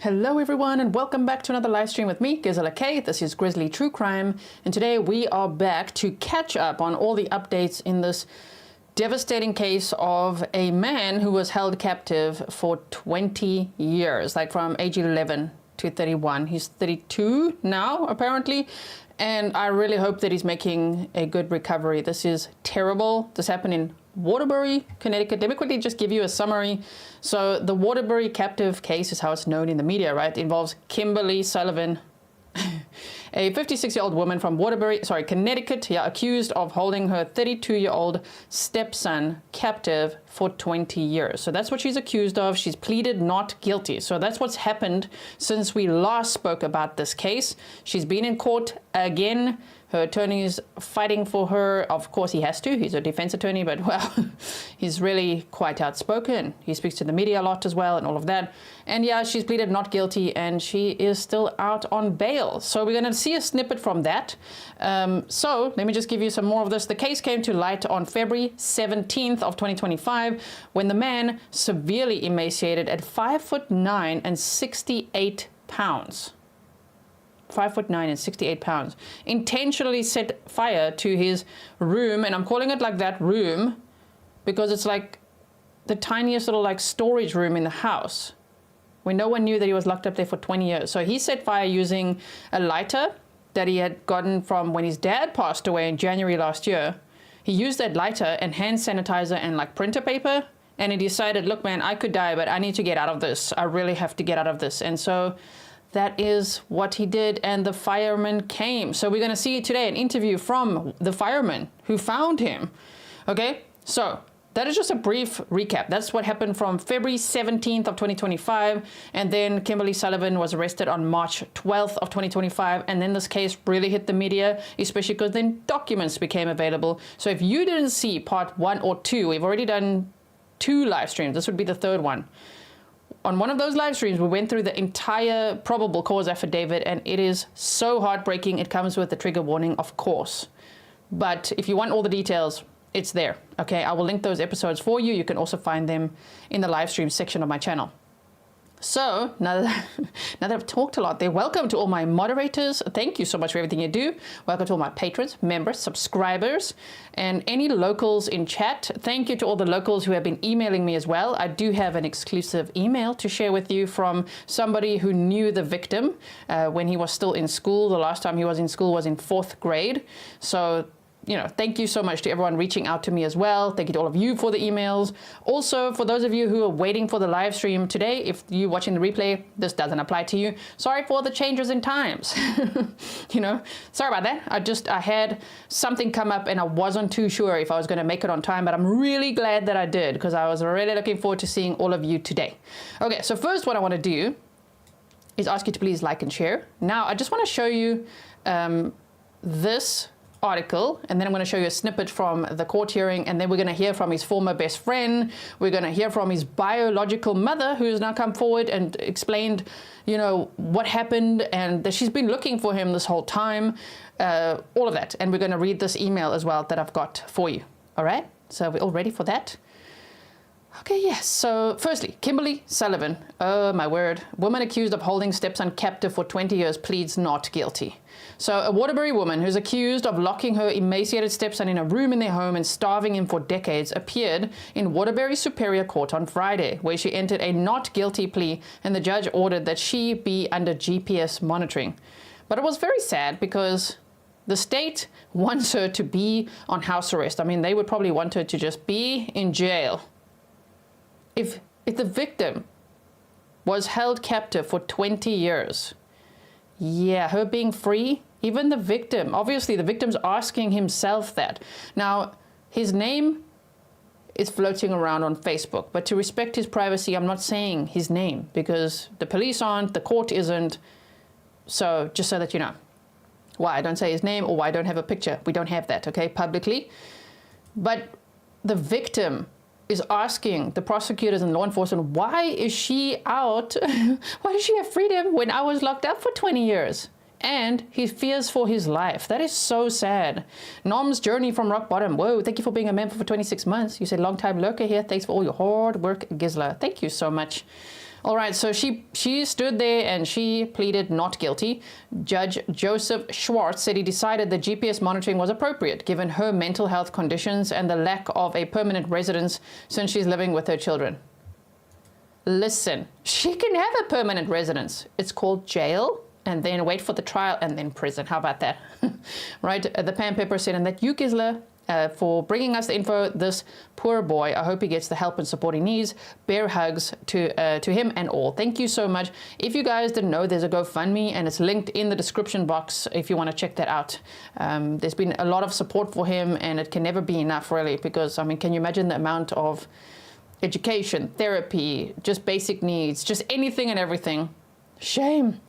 Hello everyone and welcome back to another live stream with me, Grizzly. This is Grizzly True Crime, and today we are back to catch up on all the updates in this devastating case of a man who was held captive for 20 years, like from age 11 to 31. He's 32 now, apparently, and I really hope that he's making a good recovery. This is terrible. This happened in Waterbury, Connecticut. Let me quickly just give you a summary. So the Waterbury captive case is how it's known in the media, right? It involves Kimberly Sullivan, a 56-year-old woman from Connecticut, accused of holding her 32-year-old stepson captive for 20 years. So that's what she's accused of. She's pleaded not guilty. So that's what's happened since we last spoke about this case. She's been in court again. Her attorney's fighting for her. Of course, he has to. He's a defense attorney, but, well, he's really quite outspoken. He speaks to the media a lot as well and all of that. And, yeah, she's pleaded not guilty, and she is still out on bail. So we're going to see a snippet from that. So let me just give you some more of this. The case came to light on February 17th of 2025 when the man, severely emaciated at 5'9" and 68 pounds, 5'9" and 68 pounds, intentionally set fire to his room. And I'm calling it like that, room, because it's like the tiniest little like storage room in the house, where no one knew that he was locked up there for 20 years. So he set fire using a lighter that he had gotten from when his dad passed away in January last year. He used that lighter and hand sanitizer and like printer paper, and he decided, look, man, I could die, but I need to get out of this. I really have to get out of this. And so that is what he did, and the fireman came. So we're going to see today an interview from the fireman who found him. Okay, so that is just a brief recap. That's what happened from February 17th of 2025, and then Kimberly Sullivan was arrested on March 12th of 2025, and then this case really hit the media, especially because then documents became available. So if you didn't see part 1 or 2, we've already done 2 live streams. This would be the 3rd one. On one of those live streams, we went through the entire probable cause affidavit, and it is so heartbreaking. It comes with the trigger warning, of course. But if you want all the details, it's there. Okay, I will link those episodes for you. You can also find them in the live stream section of my channel. So now that I've talked a lot there, welcome to all my moderators. Thank you so much for everything you do. Welcome to all my patrons, members, subscribers, and any locals in chat. Thank you to all the locals who have been emailing me as well. I do have an exclusive email to share with you from somebody who knew the victim when he was still in school. The last time he was in school was in 4th grade. So, you know, thank you so much to everyone reaching out to me as well. Thank you to all of you for the emails. Also, for those of you who are waiting for the live stream today, if you're watching the replay, this doesn't apply to you. Sorry for the changes in times. You know, sorry about that. I had something come up and I wasn't too sure if I was going to make it on time, but I'm really glad that I did, because I was really looking forward to seeing all of you today. Okay, so first what I want to do is ask you to please like and share. Now, I just want to show you this article, and then I'm going to show you a snippet from the court hearing, and then we're going to hear from his former best friend. We're going to hear from his biological mother, who has now come forward and explained, you know, what happened, and that she's been looking for him this whole time, all of that. And we're going to read this email as well that I've got for you. All right, so we're all ready for that? Okay, yes. So firstly, Kimberly Sullivan, oh my word, woman accused of holding stepson captive for 20 years pleads not guilty. So a Waterbury woman who's accused of locking her emaciated stepson in a room in their home and starving him for decades appeared in Waterbury Superior Court on Friday, where she entered a not guilty plea, and the judge ordered that she be under GPS monitoring. But it was very sad because the state wants her to be on house arrest. I mean, they would probably want her to just be in jail. If the victim was held captive for 20 years, yeah, her being free, even the victim, obviously the victim's asking himself that. Now, his name is floating around on Facebook, but to respect his privacy, I'm not saying his name, because the police aren't, the court isn't. So just so that you know why I don't say his name or why I don't have a picture. We don't have that, okay, publicly. But the victim is asking the prosecutors and law enforcement, why is she out? Why does she have freedom when I was locked up for 20 years? And he fears for his life. That is so sad. Nom's journey from rock bottom. Whoa, thank you for being a member for 26 months. You said long time lurker here. Thanks for all your hard work, Grizzly. Thank you so much. All right, so she stood there and she pleaded not guilty. Judge Joseph Schwartz said he decided that GPS monitoring was appropriate given her mental health conditions and the lack of a permanent residence since she's living with her children. Listen, she can have a permanent residence. It's called jail, and then wait for the trial, and then prison. How about that? Right? The Pan Pepper said, and that you, Gisela, for bringing us the info. This poor boy, I hope he gets the help and support he needs. Bear hugs to him and all. Thank you so much. If you guys didn't know, there's a GoFundMe and it's linked in the description box if you want to check that out. There's been a lot of support for him, and it can never be enough, really, because, I mean, can you imagine the amount of education, therapy, just basic needs, just anything and everything? Shame.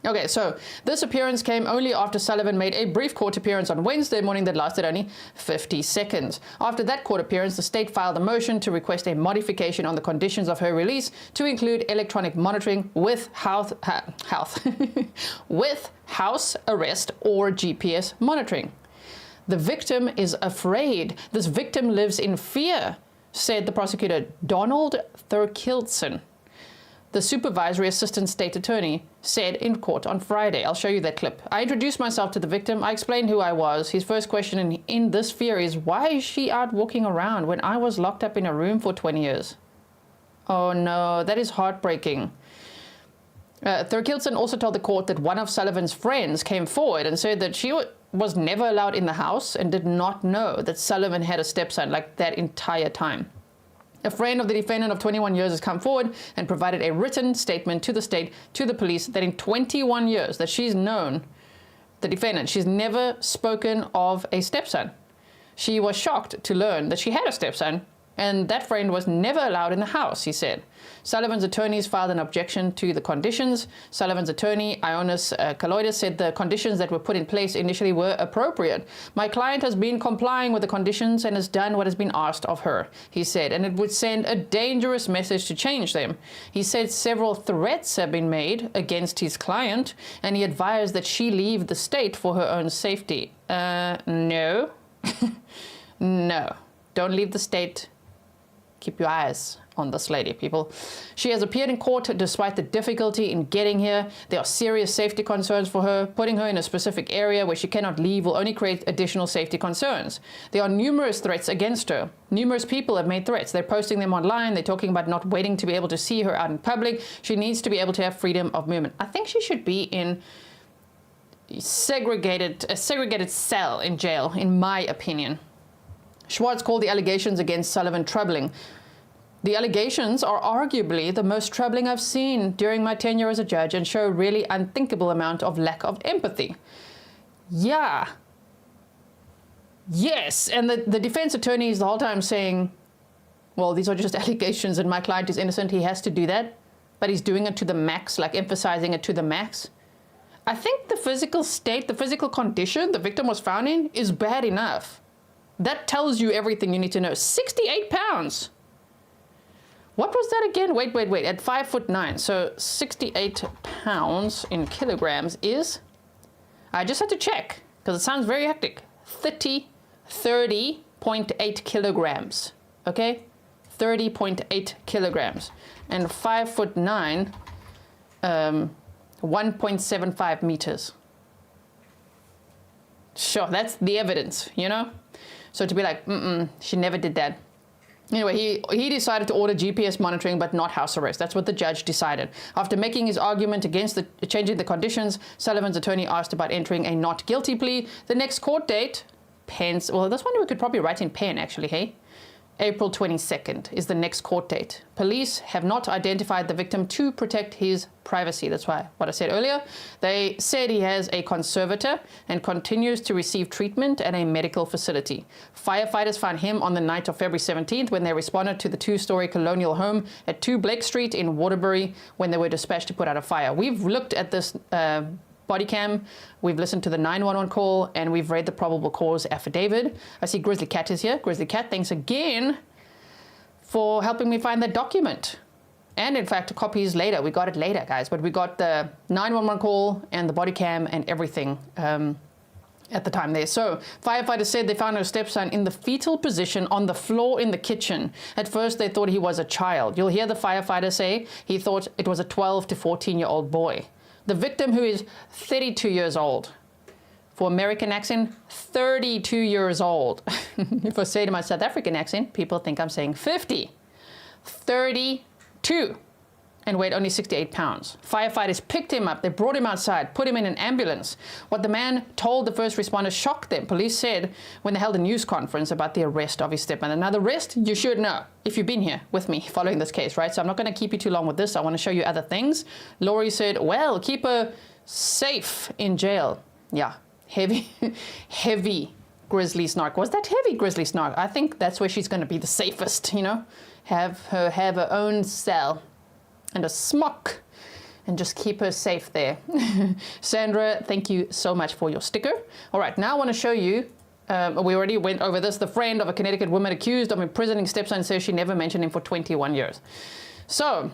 Okay, so this appearance came only after Sullivan made a brief court appearance on Wednesday morning that lasted only 50 seconds. After that court appearance, the state filed a motion to request a modification on the conditions of her release to include electronic monitoring with with house arrest or GPS monitoring. The victim is afraid. This victim lives in fear, said the prosecutor, Donald Thurkildson. The supervisory assistant state attorney said in court on Friday. I'll show you that clip. I introduced myself to the victim. I explained who I was. His first question in this fear is, why is she out walking around when I was locked up in a room for 20 years? Oh no, that is heartbreaking. Thurkildson also told the court that one of Sullivan's friends came forward and said that she was never allowed in the house and did not know that Sullivan had a stepson like that entire time. A friend of the defendant of 21 years has come forward and provided a written statement to the state, to the police, that in 21 years that she's known the defendant, she's never spoken of a stepson. She was shocked to learn that she had a stepson, and that friend was never allowed in the house, he said. Sullivan's attorneys filed an objection to the conditions. Sullivan's attorney, Ionis Kaloidis, said the conditions that were put in place initially were appropriate. My client has been complying with the conditions and has done what has been asked of her, he said, and it would send a dangerous message to change them. He said several threats have been made against his client, and he advised that she leave the state for her own safety. No. No. Don't leave the state. Keep your eyes on this lady, people. She has appeared in court despite the difficulty in getting here. There are serious safety concerns for her. Putting her in a specific area where she cannot leave will only create additional safety concerns. There are numerous threats against her. Numerous people have made threats. They're posting them online. They're talking about not waiting to be able to see her out in public. She needs to be able to have freedom of movement. I think she should be in a segregated cell in jail, in my opinion. Schwartz called the allegations against Sullivan troubling. The allegations are arguably the most troubling I've seen during my tenure as a judge and show a really unthinkable amount of lack of empathy. Yeah. Yes. And the defense attorney is the whole time saying, well, these are just allegations and my client is innocent. He has to do that. But he's doing it to the max, like emphasizing it to the max. I think the physical state, the physical condition the victim was found in is bad enough. That tells you everything you need to know. 68 pounds. What was that again? Wait. At 5'9", so 68 pounds in kilograms is, I just had to check because it sounds very hectic. 30.8 kilograms. Okay? 30.8 kilograms. And 5'9", 1.75 meters. Sure, that's the evidence, you know? So to be like, she never did that. Anyway, he decided to order GPS monitoring, but not house arrest. That's what the judge decided. After making his argument against changing the conditions, Sullivan's attorney asked about entering a not guilty plea. The next court date, well, this one we could probably write in pen, actually, hey? April 22nd is the next court date. Police have not identified the victim to protect his privacy. That's why what I said earlier. They said he has a conservator and continues to receive treatment at a medical facility. Firefighters found him on the night of February 17th when they responded to the two-story colonial home at 2 Blake Street in Waterbury when they were dispatched to put out a fire. We've looked at this body cam, we've listened to the 911 call, and we've read the probable cause affidavit. I see Grizzly Cat is here. Grizzly Cat, thanks again for helping me find that document. And in fact, copies later. We got it later, guys, but we got the 911 call and the body cam and everything. at the time there. So firefighters said they found her stepson in the fetal position on the floor in the kitchen. At first they thought he was a child. You'll hear the firefighter say he thought it was a 12 to 14-year-old boy. The victim, who is 32 years old. For American accent, 32 years old. If I say to my South African accent, people think I'm saying 50. 32. And weighed only 68 pounds. Firefighters picked him up, they brought him outside, put him in an ambulance. What the man told the first responders shocked them. Police said when they held a news conference about the arrest of his stepmother. Now the rest, you should know, if you've been here with me following this case, right? So I'm not going to keep you too long with this. I want to show you other things. Laurie said, well, keep her safe in jail. Yeah, heavy, heavy Grizzly snark. Was that heavy Grizzly snark? I think that's where she's going to be the safest, you know? Have her own cell. And a smock, and just keep her safe there. Sandra, thank you so much for your sticker. All right, now I want to show you, we already went over this, the friend of a Connecticut woman accused of imprisoning stepson says she never mentioned him for 21 years. So,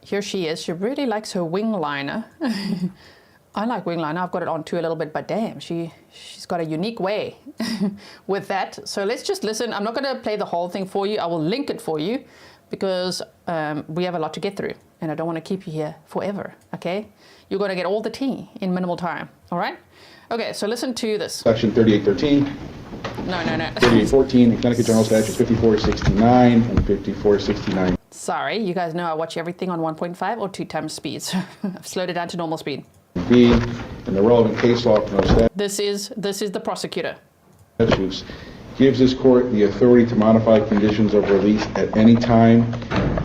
here she is. She really likes her wing liner. I like wing liner. I've got it on too a little bit, but damn, she's got a unique way with that. So let's just listen. I'm not going to play the whole thing for you. I will link it for you, because we have a lot to get through, and I don't want to keep you here forever, okay? You're going to get all the tea in minimal time, all right? Okay, so listen to this. Section 3813. No. 3814, Connecticut General Statutes 5469 and 5469. Sorry, you guys know I watch everything on 1.5 or 2 times speed, so I've slowed it down to normal speed. B, and the relevant case law for those This is the prosecutor. statutes gives this court the authority to modify conditions of release at any time.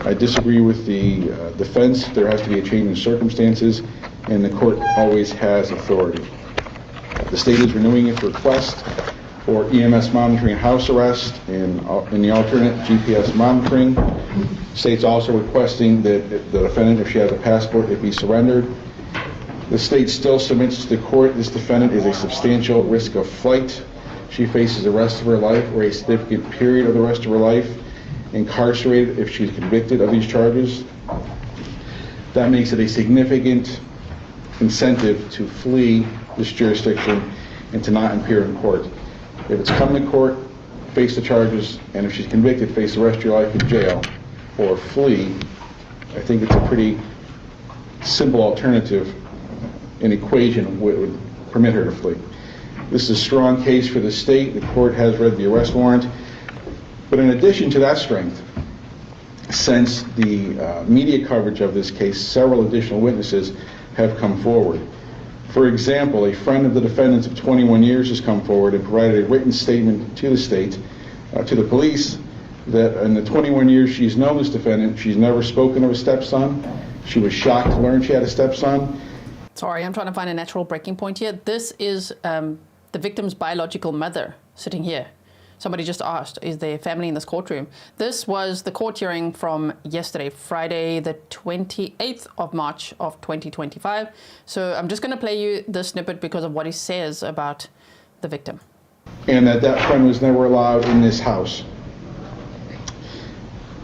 I disagree with the defense. There has to be a change in circumstances, and the court always has authority. The state is renewing its request for EMS monitoring house arrest, and in the alternate, GPS monitoring. The state's also requesting that the defendant, if she has a passport, it be surrendered. The state still submits to the court this defendant is a substantial risk of flight. She faces the rest of her life, or a significant period of the rest of her life, incarcerated if she's convicted of these charges. That makes it a significant incentive to flee this jurisdiction and to not appear in court. If it's come to court, face the charges, and if she's convicted, face the rest of your life in jail, or flee, I think it's a pretty simple alternative, an equation would permit her to flee. This is a strong case for the state. The court has read the arrest warrant. But in addition to that strength, since the media coverage of this case, several additional witnesses have come forward. For example, a friend of the defendants of 21 years has come forward and provided a written statement to the state, to the police, that in the 21 years she's known this defendant, she's never spoken of a stepson. She was shocked to learn she had a stepson. Sorry, I'm trying to find a natural breaking point here. This is the victim's biological mother sitting here. Somebody just asked, is there family in this courtroom? This was the court hearing from yesterday, Friday, the 28th of March of 2025. So I'm just going to play you this snippet because of what he says about the victim. And that friend was never allowed in this house.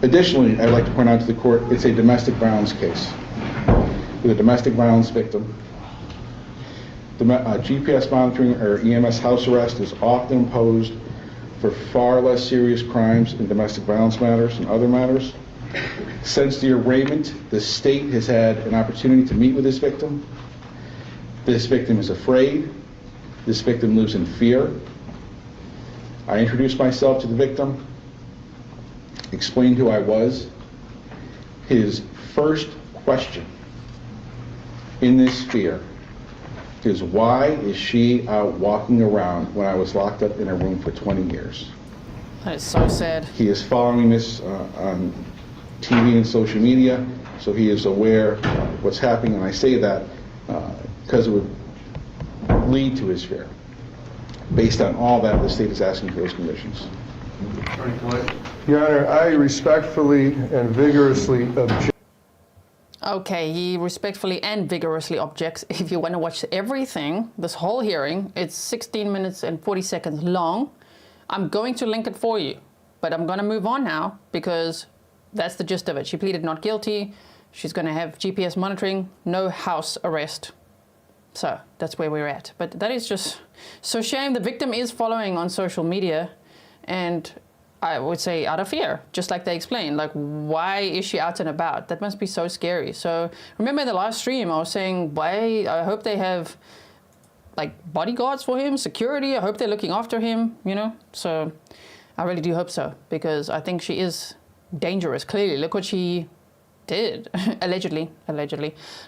Additionally, I'd like to point out to the court, it's a domestic violence case with a domestic violence victim. GPS monitoring or EMS house arrest is often imposed for far less serious crimes in domestic violence matters and other matters. Since the arraignment, the state has had an opportunity to meet with this victim. This victim is afraid. This victim lives in fear. I introduced myself to the victim, explained who I was. His first question in this fear is, why is she out walking around when I was locked up in a room for 20 years? That is so sad. He is following this on TV and social media, so he is aware of what's happening, and I say that because it would lead to his fear. Based on all that, the state is asking for those conditions. Your Honor, I respectfully and vigorously object. Okay, he respectfully and vigorously objects. If you want to watch everything, this whole hearing, it's 16 minutes and 40 seconds long. I'm going to link it for you, but I'm going to move on now because that's the gist of it. She pleaded not guilty. She's going to have GPS monitoring, no house arrest. So that's where we're at. But that is just so shame. The victim is following on social media, and I would say out of fear, just like they explained. Like, why is she out and about? That must be so scary. So remember in the last stream, I was saying, why? I hope they have like bodyguards for him, security. I hope they're looking after him, you know? So I really do hope so, because I think she is dangerous. Clearly, look what she did. Allegedly.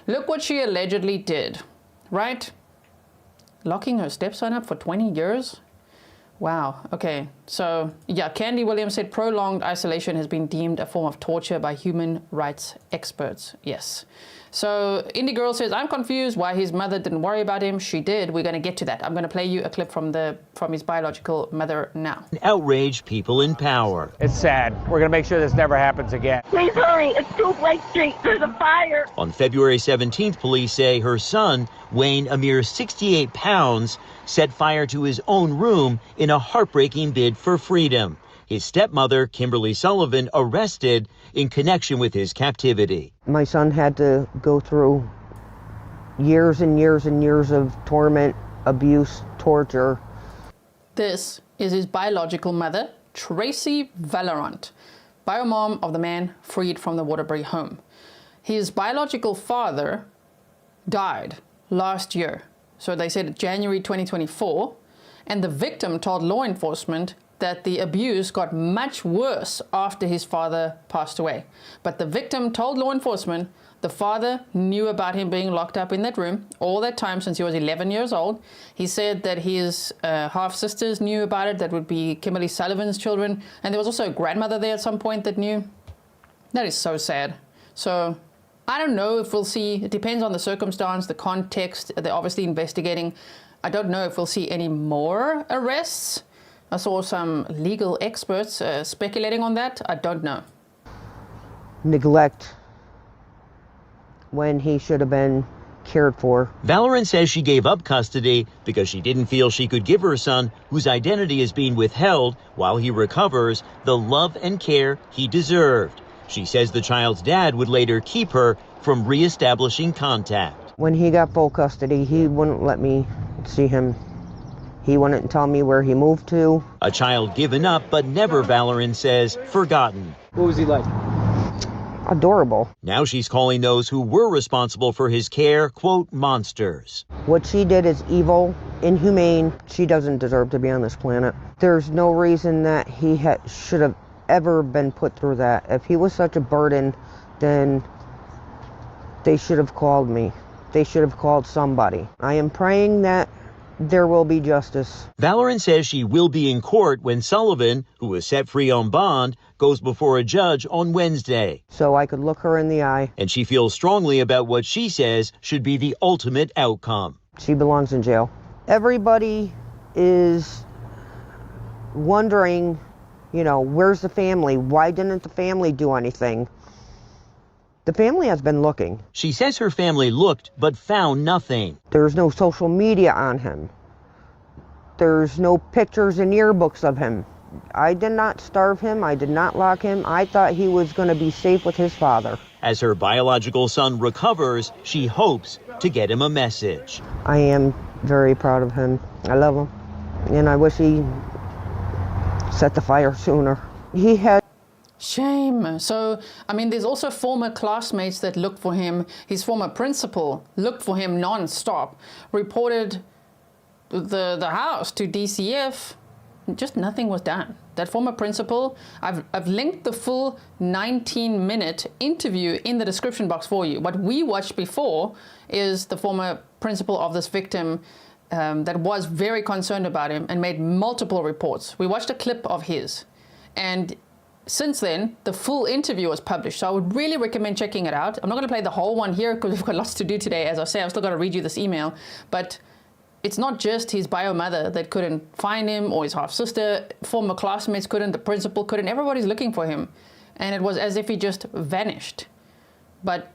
Look what she allegedly did, right? Locking her stepson up for 20 years? Wow. Okay. So, yeah, Candy Williams said prolonged isolation has been deemed a form of torture by human rights experts. Yes. So, Indie Girl says, I'm confused why his mother didn't worry about him. She did. We're going to get to that. I'm going to play you a clip from his biological mother now. Outraged people in power. It's sad. We're going to make sure this never happens again. Please hurry. It's 2 Blake Street. There's a fire. On February 17th, police say her son, weighing a mere 68 pounds, set fire to his own room in a heartbreaking bid for freedom. His stepmother, Kimberly Sullivan, arrested in connection with his captivity. My son had to go through years and years and years of torment, abuse, torture. This is his biological mother, Tracy Valorant, biomom of the man freed from the Waterbury home. His biological father died last year. So they said January 2024, and the victim told law enforcement that the abuse got much worse after his father passed away. But the victim told law enforcement the father knew about him being locked up in that room all that time since he was 11 years old. He said that his half-sisters knew about it. That would be Kimberly Sullivan's children. And there was also a grandmother there at some point that knew. That is so sad. So I don't know if we'll see, it depends on the circumstance, the context. They're obviously investigating. I don't know if we'll see any more arrests. I saw some legal experts speculating on that. I don't know. Neglect when he should have been cared for. Valorant says she gave up custody because she didn't feel she could give her son, whose identity is being withheld while he recovers, the love and care he deserved. She says the child's dad would later keep her from reestablishing contact. When he got full custody, he wouldn't let me see him. He wouldn't tell me where he moved to. A child given up, but never, Valorant says, forgotten. What was he like? Adorable. Now she's calling those who were responsible for his care, quote, monsters. What she did is evil, inhumane. She doesn't deserve to be on this planet. There's no reason that he should have ever been put through that. If he was such a burden, then they should have called me. They should have called somebody. I am praying that there will be justice. Valorant says she will be in court when Sullivan, who was set free on bond, goes before a judge on Wednesday. So I could look her in the eye. And she feels strongly about what she says should be the ultimate outcome. She belongs in jail. Everybody is wondering, you know, where's the family? Why didn't the family do anything? The family has been looking. She says her family looked but found nothing. There's no social media on him. There's no pictures and yearbooks of him. I did not starve him. I did not lock him. I thought he was going to be safe with his father. As her biological son recovers, she hopes to get him a message. I am very proud of him. I love him. And I wish he set the fire sooner. He had Shame. So, I mean, there's also former classmates that looked for him. His former principal looked for him non-stop, reported the house to DCF. Just nothing was done. That former principal, I've linked the full 19-minute interview in the description box for you. What we watched before is the former principal of this victim that was very concerned about him and made multiple reports. We watched a clip of his, and since then, the full interview was published, so I would really recommend checking it out. I'm not going to play the whole one here because we've got lots to do today. As I say, I've still got to read you this email, but it's not just his bio mother that couldn't find him or his half-sister. Former classmates couldn't, the principal couldn't. Everybody's looking for him, and it was as if he just vanished. But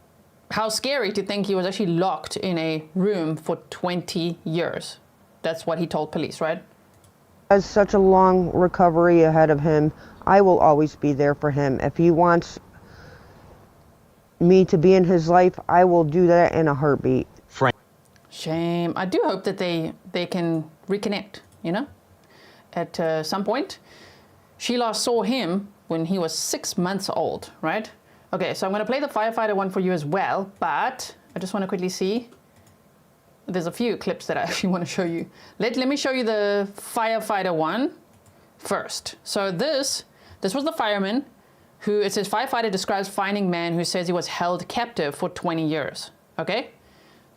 how scary to think he was actually locked in a room for 20 years. That's what he told police, right? has such a long recovery ahead of him. I will always be there for him. If he wants me to be in his life, I will do that in a heartbeat. Shame. I do hope that they can reconnect, you know, at some point. She last saw him when he was 6 months old, right? Okay, so I'm going to play the firefighter one for you as well, but I just want to quickly see. There's a few clips that I actually want to show you. Let me show you the firefighter one first. So this was the fireman who, it says firefighter describes finding man who says he was held captive for 20 years, okay?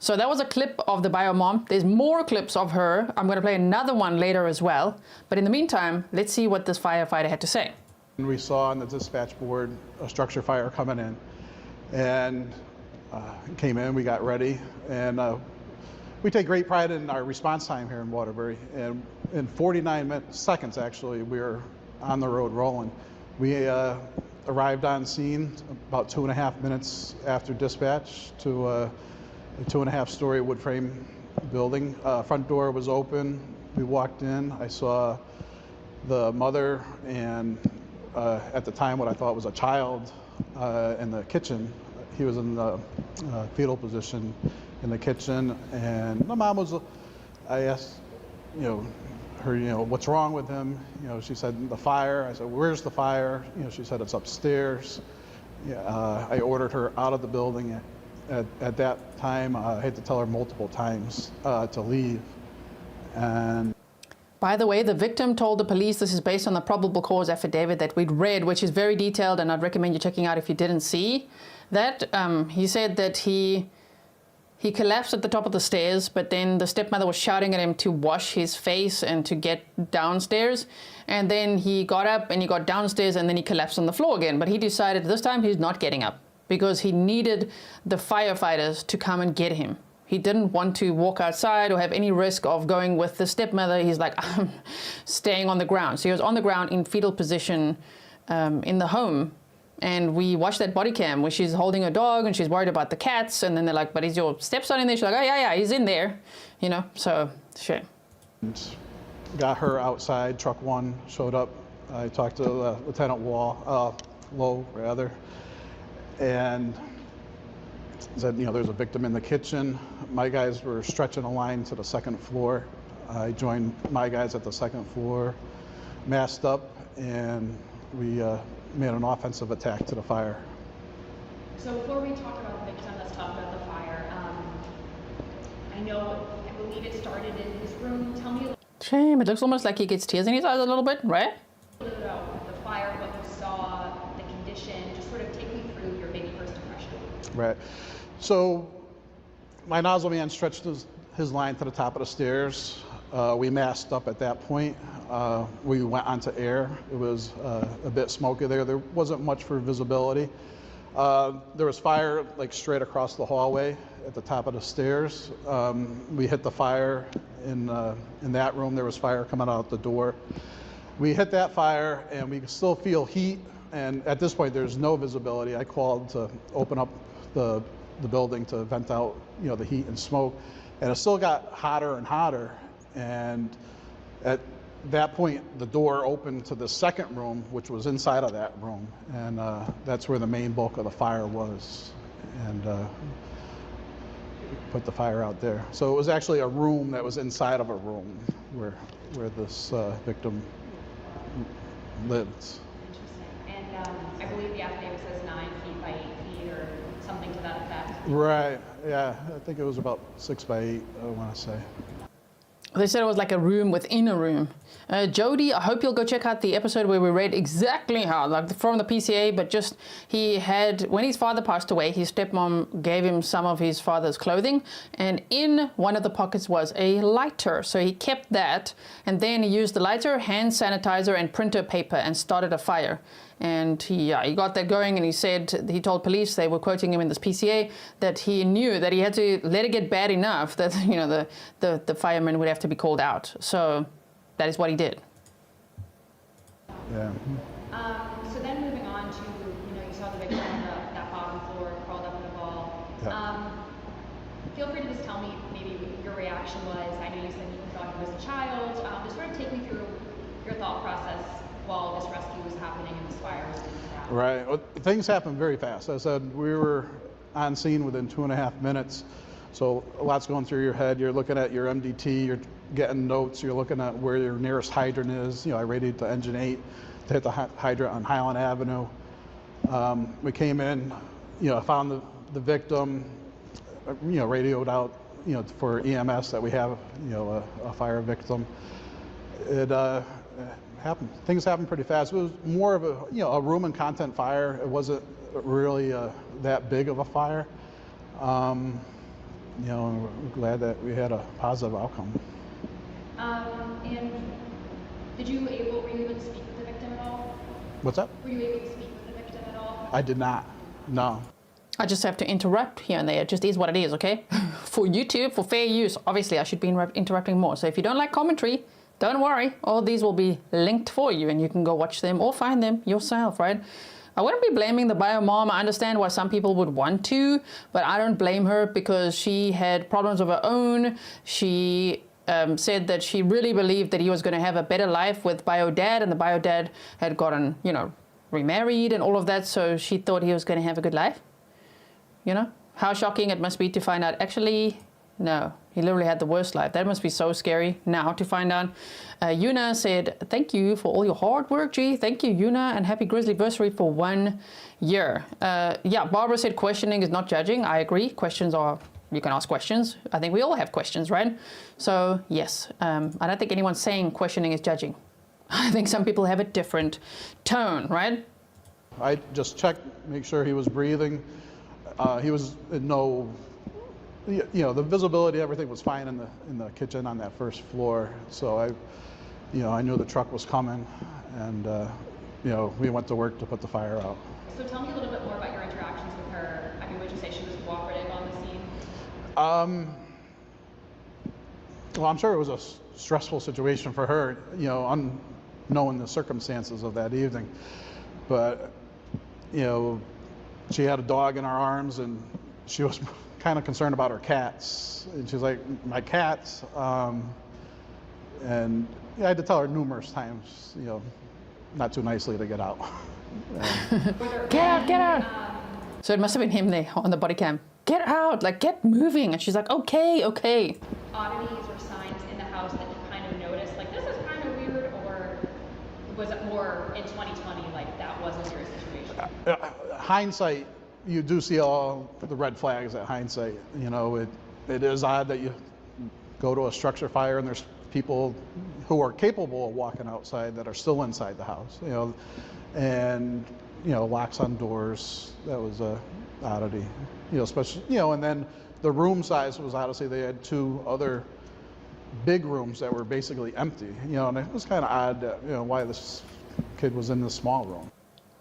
So that was a clip of the bio mom. There's more clips of her. I'm going to play another one later as well. But in the meantime, let's see what this firefighter had to say. We saw on the dispatch board a structure fire coming in, and came in, we got ready, and we take great pride in our response time here in Waterbury. And in 49 seconds, actually, we were on the road rolling. We arrived on scene about 2.5 minutes after dispatch to a 2.5-story wood frame building. Front door was open. We walked in. I saw the mother and at the time what I thought was a child in the kitchen. He was in the fetal position in the kitchen, and the mom was, I asked, her, what's wrong with him? She said, the fire. I said, where's the fire? She said, it's upstairs. I ordered her out of the building. At that time, I had to tell her multiple times to leave. And by the way, the victim told the police, this is based on the probable cause affidavit that we'd read, which is very detailed, and I'd recommend you checking out if you didn't see that. He said that he collapsed at the top of the stairs, but then the stepmother was shouting at him to wash his face and to get downstairs. And then he got up and he got downstairs, and then he collapsed on the floor again. But he decided this time he's not getting up because he needed the firefighters to come and get him. He didn't want to walk outside or have any risk of going with the stepmother. He's like, I'm staying on the ground. So he was on the ground in fetal position in the home. And we watched that body cam where she's holding her dog and she's worried about the cats. And then they're like, but is your stepson in there? She's like, oh, yeah, he's in there. So shame. Got her outside. Truck 1 showed up. I talked to Lieutenant Lowe, rather. And said, there's a victim in the kitchen. My guys were stretching a line to the second floor. I joined my guys at the second floor, masked up, and we made an offensive attack to the fire. So before we talk about the victim, let's talk about the fire. I believe it started in his room. Tell me Shame, it looks almost like he gets tears in his eyes a little bit, right? a little bit about the fire, what you saw, the condition. Just sort of take me through your maybe first impression. Right. So my nozzle man stretched his line to the top of the stairs. We masked up at that point. We went onto air. It was a bit smoky there. There wasn't much for visibility. There was fire like straight across the hallway at the top of the stairs. We hit the fire in that room. There was fire coming out the door. We hit that fire and we could still feel heat. And at this point, there's no visibility. I called to open up the building to vent out, the heat and smoke. And it still got hotter and hotter. And at that point, the door opened to the second room, which was inside of that room. And that's where the main bulk of the fire was. And put the fire out there. So it was actually a room that was inside of a room where this victim lived. Interesting. And I believe the affidavit says 9 feet by 8 feet or something to that effect. Right, yeah. I think it was about 6 by 8, I want to say. They said it was like a room within a room. Jody, I hope you'll go check out the episode where we read exactly how, like from the PCA, but just when his father passed away, his stepmom gave him some of his father's clothing, and in one of the pockets was a lighter. So he kept that, and then he used the lighter, hand sanitizer, and printer paper and started a fire. And he got that going, and he told police, they were quoting him in this PCA, that he knew that he had to let it get bad enough that the firemen would have to be called out. So that is what he did. Yeah. So then moving on to, you saw the victim on that bottom floor, crawled up in the wall. Yeah. Feel free to just tell me maybe what your reaction was. I know you said you thought he was a child. Just sort of take me through your thought process while this rescue was happening and this fire was being put out. Right. Well, things happened very fast. As I said, we were on scene within 2.5 minutes. So a lot's going through your head. You're looking at your MDT, you're getting notes, you're looking at where your nearest hydrant is. I radioed to Engine 8 to hit the hydrant on Highland Avenue. We came in, found the victim, radioed out, for EMS that we have, a fire victim. It happened. Things happened pretty fast. It was more of a room and content fire. It wasn't really that big of a fire. We're glad that we had a positive outcome. And were you able to speak with the victim at all? What's that? Were you able to speak with the victim at all? I did not, no. I just have to interrupt here and there. It just is what it is, okay? For YouTube, for fair use, obviously I should be interrupting more. So if you don't like commentary, don't worry. All these will be linked for you and you can go watch them or find them yourself, right? I wouldn't be blaming the bio mom. I understand why some people would want to, but I don't blame her because she had problems of her own. She said that she really believed that he was going to have a better life with bio dad, and the bio dad had gotten, remarried and all of that. So she thought he was going to have a good life. How shocking it must be to find out, actually, no, he literally had the worst life. That must be so scary now to find out. Yuna said, thank you for all your hard work, G. Thank you, Yuna, and happy Grizzly anniversary for 1 year. Yeah, Barbara said questioning is not judging. I agree. Questions are, you can ask questions. I think we all have questions, right? So, yes, I don't think anyone's saying questioning is judging. I think some people have a different tone, right? I just checked, make sure he was breathing. He was in no, the visibility, everything was fine in the kitchen on that first floor. So I knew the truck was coming, and we went to work to put the fire out. So tell me a little bit more about your interactions with her. I mean, would you say she was cooperative on the scene? Well, I'm sure it was a stressful situation for her, unknowing the circumstances of that evening. But she had a dog in her arms, and she was kind of concerned about her cats. And she's like, my cats. And I had to tell her numerous times, not too nicely to get out. Get out. So it must have been him there on the body cam. Get out, like get moving. And she's like, okay. Oddities or signs in the house that you kind of noticed, like this is kind of weird, or was it more in 2020, like that wasn't your situation? Hindsight, you do see all the red flags at hindsight. It is odd that you go to a structure fire and there's people who are capable of walking outside that are still inside the house, and locks on doors. That was a oddity, especially, and then the room size was obviously, they had 2 other big rooms that were basically empty, and it was kind of odd that, why this kid was in this small room.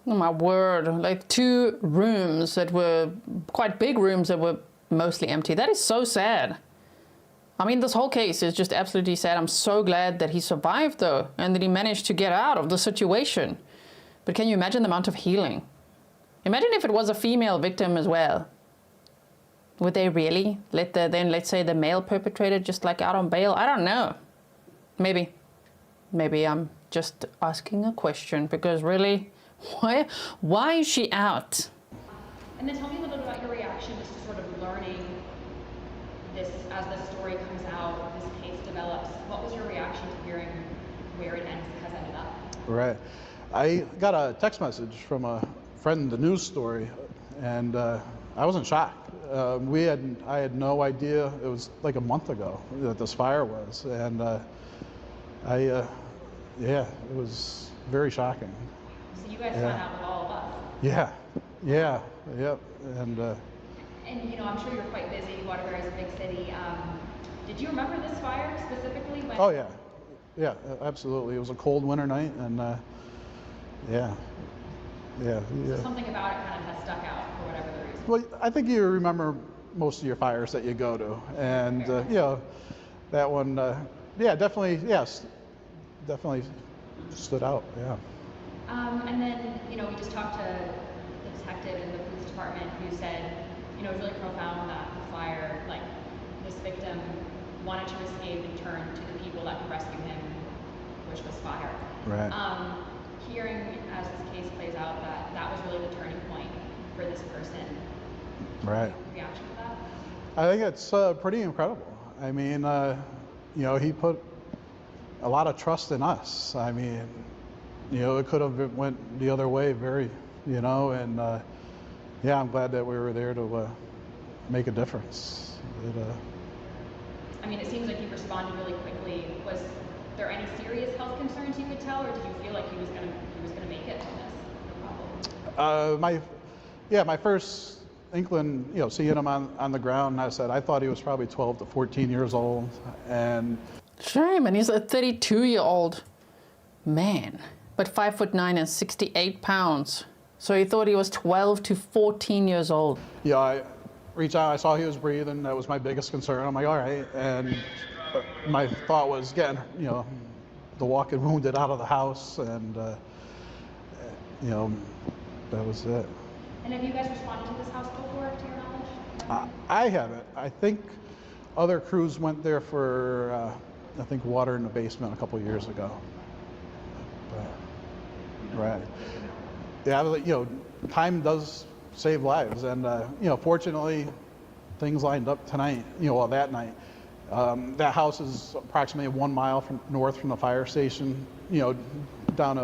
Oh my word, like 2 rooms that were quite big rooms that were mostly empty. That is so sad. I mean, this whole case is just absolutely sad. I'm so glad that he survived though, and that he managed to get out of the situation. But can you imagine the amount of healing? Imagine if it was a female victim as well. Would they really let let's say the male perpetrator just like out on bail? I don't know. Maybe I'm just asking a question, because really, why is she out? And then tell me a little bit about your reaction just to sort of learning this as the story comes out, this case develops. What was your reaction to hearing where it has ended up? Right. I got a text message from a friend in the news story, and I was in shock. I had no idea. It was like a month ago that this fire was, and it was very shocking. So you guys found out with all of us. Yeah, and I'm sure you're quite busy. Waterbury is a big city. Did you remember this fire specifically? Oh yeah, absolutely. It was a cold winter night, and yeah. So something about it kind of has stuck out for whatever the reason. Well, I think you remember most of your fires that you go to, and that one, definitely stood out. Yeah. And then we just talked to the detective in the police department who said it was really profound that the fire, like this victim wanted to escape and turn to the people that could rescue him, which was fire. Right. Hearing as this case plays out that was really the turning point for this person. Right. Reaction to I think it's pretty incredible. I mean, you know, he put a lot of trust in us. I mean, you know, it could have went the other way you know, and yeah, I'm glad that we were there to make a difference. I mean, it seems like you responded really quickly. Was there any serious health concerns you could tell, or did you feel like he was gonna make it from this? My first inkling, you know, seeing him on the ground, I said I thought he was probably 12 to 14 years old, and Shame, and he's a 32-year-old man, but 5'9" and 68 pounds. So he thought he was 12 to 14 years old. yeah, I reached out, I saw he was breathing. That was my biggest concern. I'm like, all right, and my thought was getting, you know, the walking wounded out of the house, and you know, that was it. And have you guys responded to this house before, to your knowledge? I haven't. I think other crews went there for, I think, water in the basement a couple years ago. But, right. Yeah, you know, time does save lives, and you know, fortunately, things lined up tonight. You know, well, that night. That house is approximately 1 mile north from the fire station. You know, down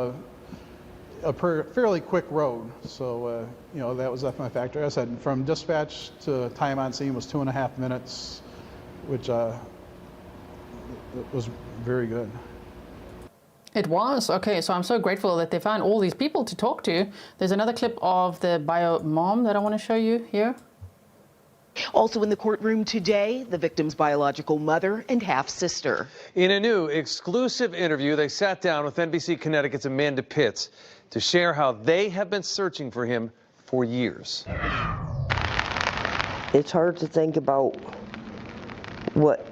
a fairly quick road. So you know, that was definitely a factor. I said from dispatch to time on scene was 2.5 minutes, which was very good. It was. Okay, so I'm so grateful that they found all these people to talk to. There's another clip of the bio mom that I want to show you here. Also in the courtroom today, the victim's biological mother and half-sister. In a new exclusive interview, they sat down with NBC Connecticut's Amanda Pitts to share how they have been searching for him for years. It's hard to think about what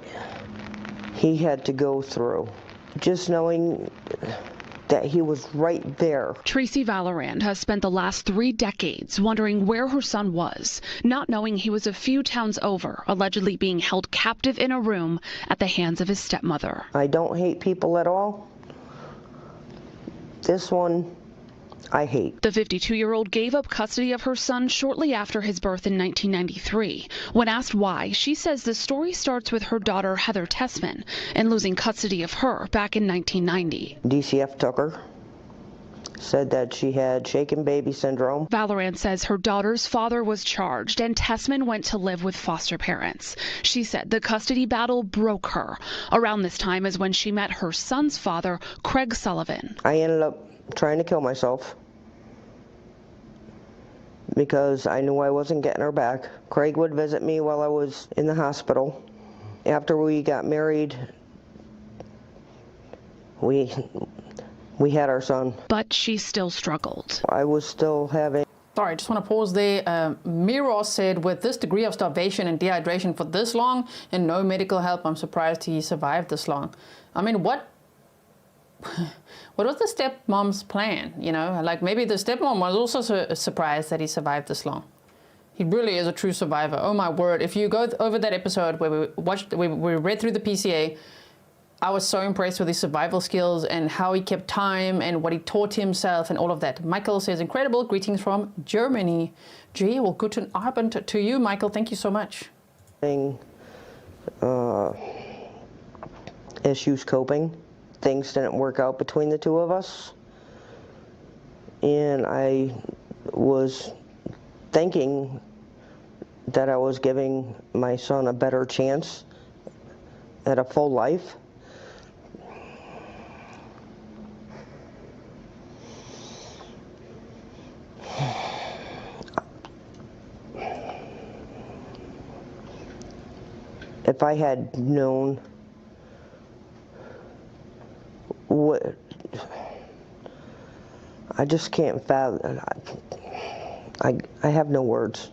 he had to go through. Just knowing that he was right there. Tracy Valorand has spent the last 3 decades wondering where her son was, not knowing he was a few towns over, allegedly being held captive in a room at the hands of his stepmother. I don't hate people at all. This one, I hate. The 52-year-old gave up custody of her son shortly after his birth in 1993. When asked why, she says the story starts with her daughter Heather Tessman and losing custody of her back in 1990. DCF took her, said that she had shaken baby syndrome. Valorand says her daughter's father was charged and Tessman went to live with foster parents. She said the custody battle broke her. Around this time is when she met her son's father, Craig Sullivan. I ended up trying to kill myself because I knew I wasn't getting her back. Craig would visit me while I was in the hospital. After we got married, we had our son. But she still struggled. I was still having... Sorry, I just want to pause there. Miro said, with this degree of starvation and dehydration for this long and no medical help, I'm surprised he survived this long. I mean, what was the stepmom's plan? You know, like maybe the stepmom was also surprised that he survived this long. He really is a true survivor. Oh my word. If you go over that episode where we read through the PCA, I was so impressed with his survival skills and how he kept time and what he taught himself and all of that. Michael says, incredible, greetings from Germany. Gee, well, guten Abend to you, Michael. Thank you so much. Issues coping. Things didn't work out between the two of us. And I was thinking that I was giving my son a better chance at a full life. If I had known what, I just can't fathom. I have no words.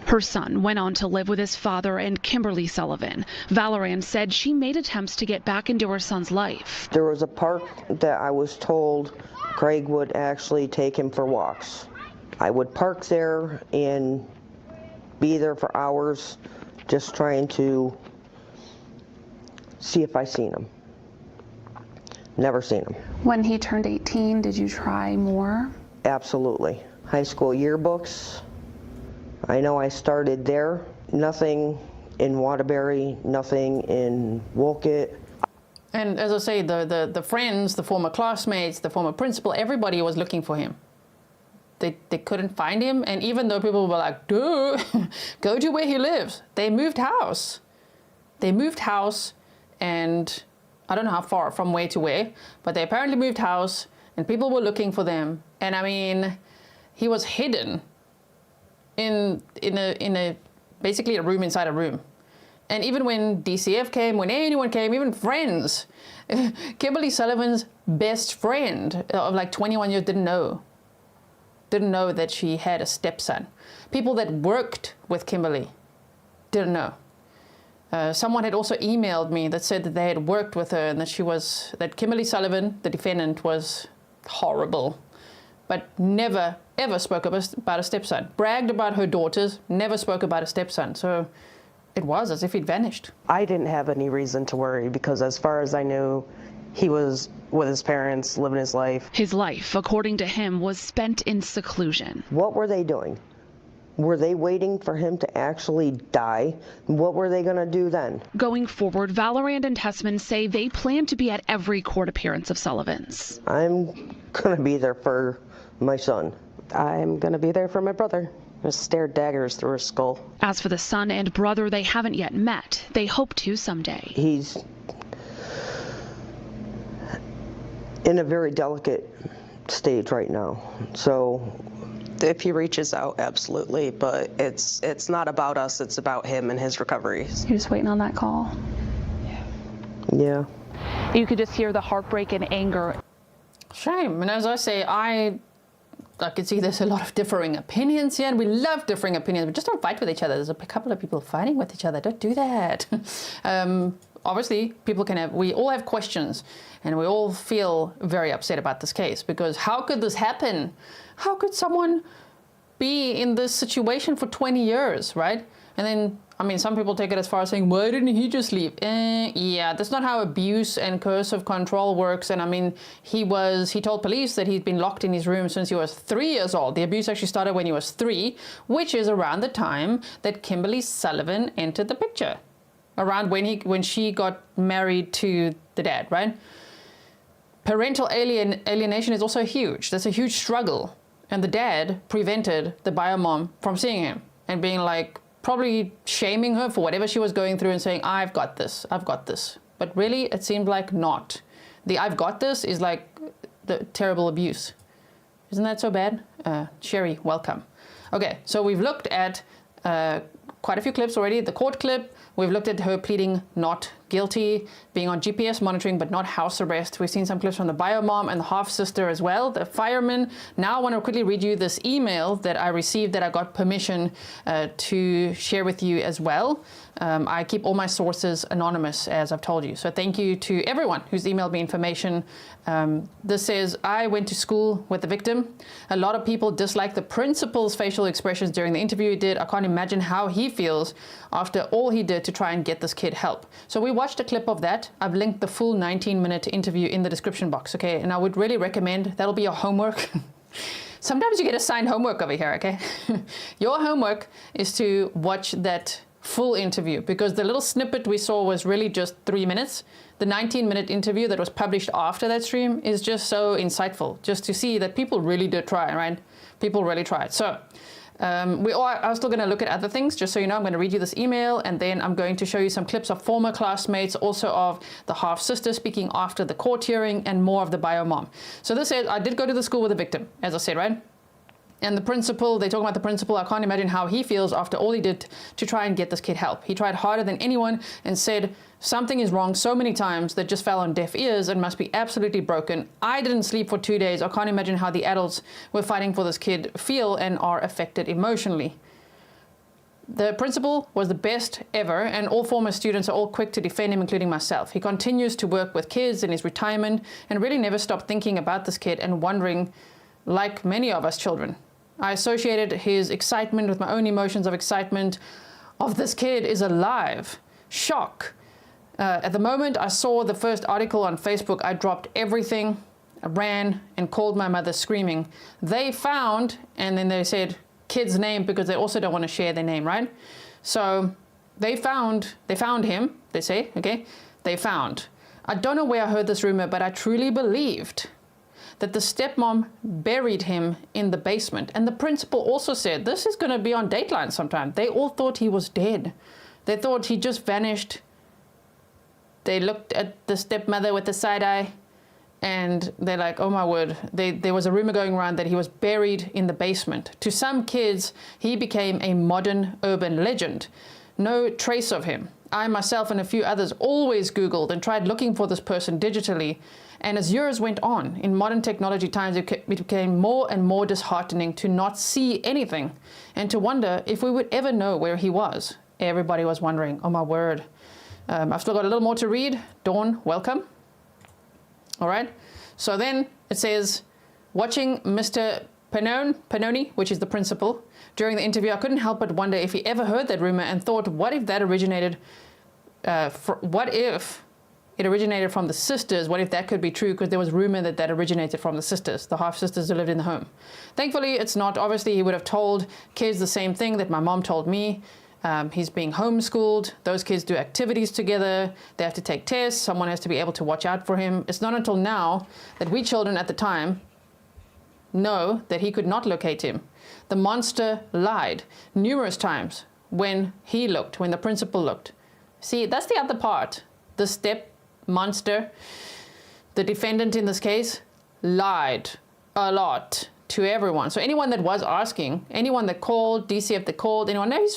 Her son went on to live with his father and Kimberly Sullivan. Valorand said she made attempts to get back into her son's life. There was a park that I was told Craig would actually take him for walks. I would park there and be there for hours just trying to see if I seen him. Never seen him. When he turned 18, did you try more? Absolutely. High school yearbooks, I know I started there, nothing in Waterbury, nothing in Wolcott. And as I say, the friends, the former classmates, the former principal, everybody was looking for him. They couldn't find him, and even though people were like, duh, go to where he lives, they moved house. They moved house, and I don't know how far from where to where, but they apparently moved house, and people were looking for them. And I mean, he was hidden in a basically a room inside a room. And even when DCF came, when anyone came, even friends, Kimberly Sullivan's best friend of like 21 years didn't know that she had a stepson. People that worked with Kimberly didn't know. Someone had also emailed me that said that they had worked with her and that Kimberly Sullivan, the defendant, was horrible, but never ever spoke about a stepson. Bragged about her daughters, never spoke about a stepson. So it was as if he'd vanished. I didn't have any reason to worry because as far as I knew, he was with his parents, living his life. His life, according to him, was spent in seclusion. What were they doing? Were they waiting for him to actually die? What were they going to do then? Going forward, Valorand and Tessman say they plan to be at every court appearance of Sullivan's. I'm going to be there for my son. I'm going to be there for my brother. Just stared daggers through his skull. As for the son and brother they haven't yet met, they hope to someday. He's in a very delicate stage right now, so if he reaches out, absolutely, but it's not about us, it's about him and his recovery. You're just waiting on that call? Yeah. You could just hear the heartbreak and anger. Shame. And as I say, I can see there's a lot of differing opinions here, and we love differing opinions, but just don't fight with each other. There's a couple of people fighting with each other. Don't do that. Obviously, we all have questions, and we all feel very upset about this case, because how could this happen? How could someone be in this situation for 20 years, right? And then, I mean, some people take it as far as saying, why didn't he just leave? Yeah, that's not how abuse and coercive control works. And I mean, he told police that he'd been locked in his room since he was 3 years old. The abuse actually started when he was 3, which is around the time that Kimberly Sullivan entered the picture. Around when she got married to the dad, right? Parental alienation is also huge. That's a huge struggle. And the dad prevented the bio mom from seeing him and being like, probably shaming her for whatever she was going through and saying, I've got this. But really, it seemed like not. The I've got this is like the terrible abuse. Isn't that so bad? Sherry, welcome. Okay, so we've looked at quite a few clips already. The court clip, we've looked at her pleading not guilty, being on GPS monitoring but not house arrest. We've seen some clips from the bio mom and the half sister as well, the fireman. Now I want to quickly read you this email that I received that I got permission to share with you as well. I keep all my sources anonymous, as I've told you. So thank you to everyone who's emailed me information. This says, I went to school with the victim. A lot of people dislike the principal's facial expressions during the interview he did. I can't imagine how he feels after all he did to try and get this kid help. So we watched a clip of that. I've linked the full 19-minute interview in the description box, okay? And I would really recommend, that'll be your homework. Sometimes you get assigned homework over here, okay? Your homework is to watch that full interview, because the little snippet we saw was really just 3 minutes. The 19-minute interview that was published after that stream is just so insightful, just to see that people really did try, right? People really tried. So we are still going to look at other things. Just so you know, I'm going to read you this email, and then I'm going to show you some clips of former classmates, also of the half sister speaking after the court hearing, and more of the bio mom. So this says, I did go to the school with the victim, as I said, right? And the principal, they talk about the principal. I can't imagine how he feels after all he did to try and get this kid help. He tried harder than anyone and said something is wrong so many times that just fell on deaf ears and must be absolutely broken. I didn't sleep for 2 days. I can't imagine how the adults who were fighting for this kid feel and are affected emotionally. The principal was the best ever, and all former students are all quick to defend him, including myself. He continues to work with kids in his retirement and really never stopped thinking about this kid and wondering, like many of us children. I associated his excitement with my own emotions of excitement of this kid is alive. Shock. At the moment I saw the first article on Facebook, I dropped everything, I ran and called my mother screaming. They found, and then they said, kid's name because they also don't want to share their name, right? So they found him, they say, okay? They found. I don't know where I heard this rumor, but I truly believed that the stepmom buried him in the basement. And the principal also said, this is going to be on Dateline sometime. They all thought he was dead. They thought he just vanished. They looked at the stepmother with the side eye, and they're like, oh my word. There was a rumor going around that he was buried in the basement. To some kids, he became a modern urban legend. No trace of him. I myself and a few others always Googled and tried looking for this person digitally. And as years went on, in modern technology times, it became more and more disheartening to not see anything and to wonder if we would ever know where he was. Everybody was wondering, oh my word. I've still got a little more to read. Dawn, welcome. All right. So then it says, watching Mr. Pannoni, which is the principal, during the interview, I couldn't help but wonder if he ever heard that rumor and thought, what if that originated, what if it originated from the sisters? What if that could be true? Because there was rumor that that originated from the sisters, the half-sisters who lived in the home. Thankfully, it's not. Obviously, he would have told kids the same thing that my mom told me. He's being homeschooled. Those kids do activities together. They have to take tests. Someone has to be able to watch out for him. It's not until now that we children at the time know that he could not locate him. The monster lied numerous times when he looked, when the principal looked. See, that's the other part. The step monster, the defendant in this case, lied a lot to everyone. So anyone that was asking, anyone that called, DCF that called, anyone, no, he's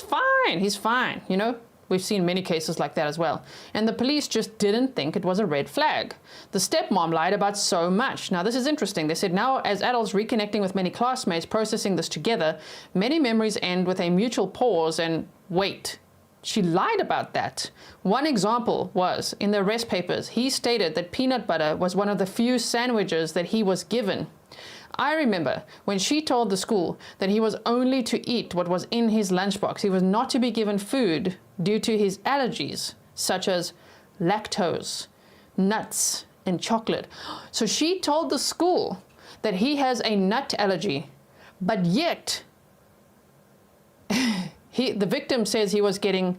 fine, you know? We've seen many cases like that as well. And the police just didn't think it was a red flag. The stepmom lied about so much. Now, this is interesting. They said now, as adults reconnecting with many classmates, processing this together, many memories end with a mutual pause and wait. She lied about that. One example was, in the arrest papers, he stated that peanut butter was one of the few sandwiches that he was given. I remember when she told the school that he was only to eat what was in his lunchbox. He was not to be given food due to his allergies, such as lactose, nuts, and chocolate. So she told the school that he has a nut allergy, but yet the victim says he was getting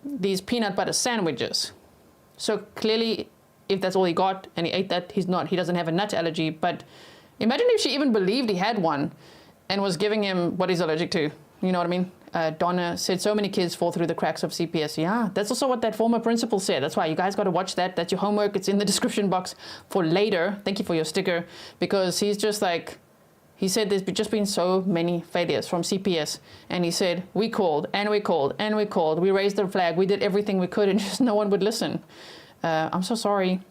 these peanut butter sandwiches. So clearly, if that's all he got and he ate that, he doesn't have a nut allergy. But imagine if she even believed he had one and was giving him what he's allergic to. You know what I mean? Donna said so many kids fall through the cracks of CPS. Yeah, that's also what that former principal said. That's why you guys got to watch that. That's your homework. It's in the description box for later. Thank you for your sticker. Because he's just like, he said there's just been so many failures from CPS. And he said, we called and we called and we called. We raised the flag. We did everything we could and just no one would listen. I'm so sorry.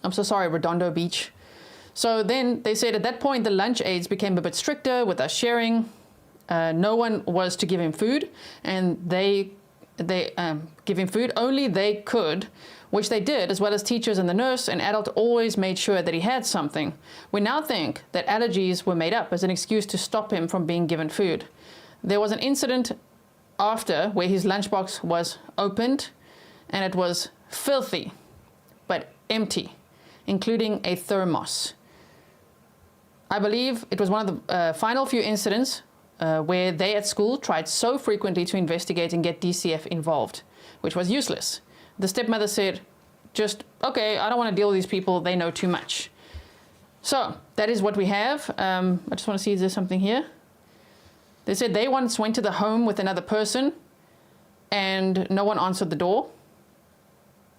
I'm so sorry, Redondo Beach. So then they said at that point, the lunch aides became a bit stricter with us sharing. No one was to give him food, and they give him food. Only they could, which they did, as well as teachers and the nurse. An adult always made sure that he had something. We now think that allergies were made up as an excuse to stop him from being given food. There was an incident after where his lunchbox was opened, and it was filthy, but empty, including a thermos. I believe it was one of the final few incidents where they at school tried so frequently to investigate and get DCF involved, which was useless. The stepmother said, just, okay, I don't want to deal with these people. They know too much. So that is what we have. I just want to see, is there something here? They said they once went to the home with another person and no one answered the door.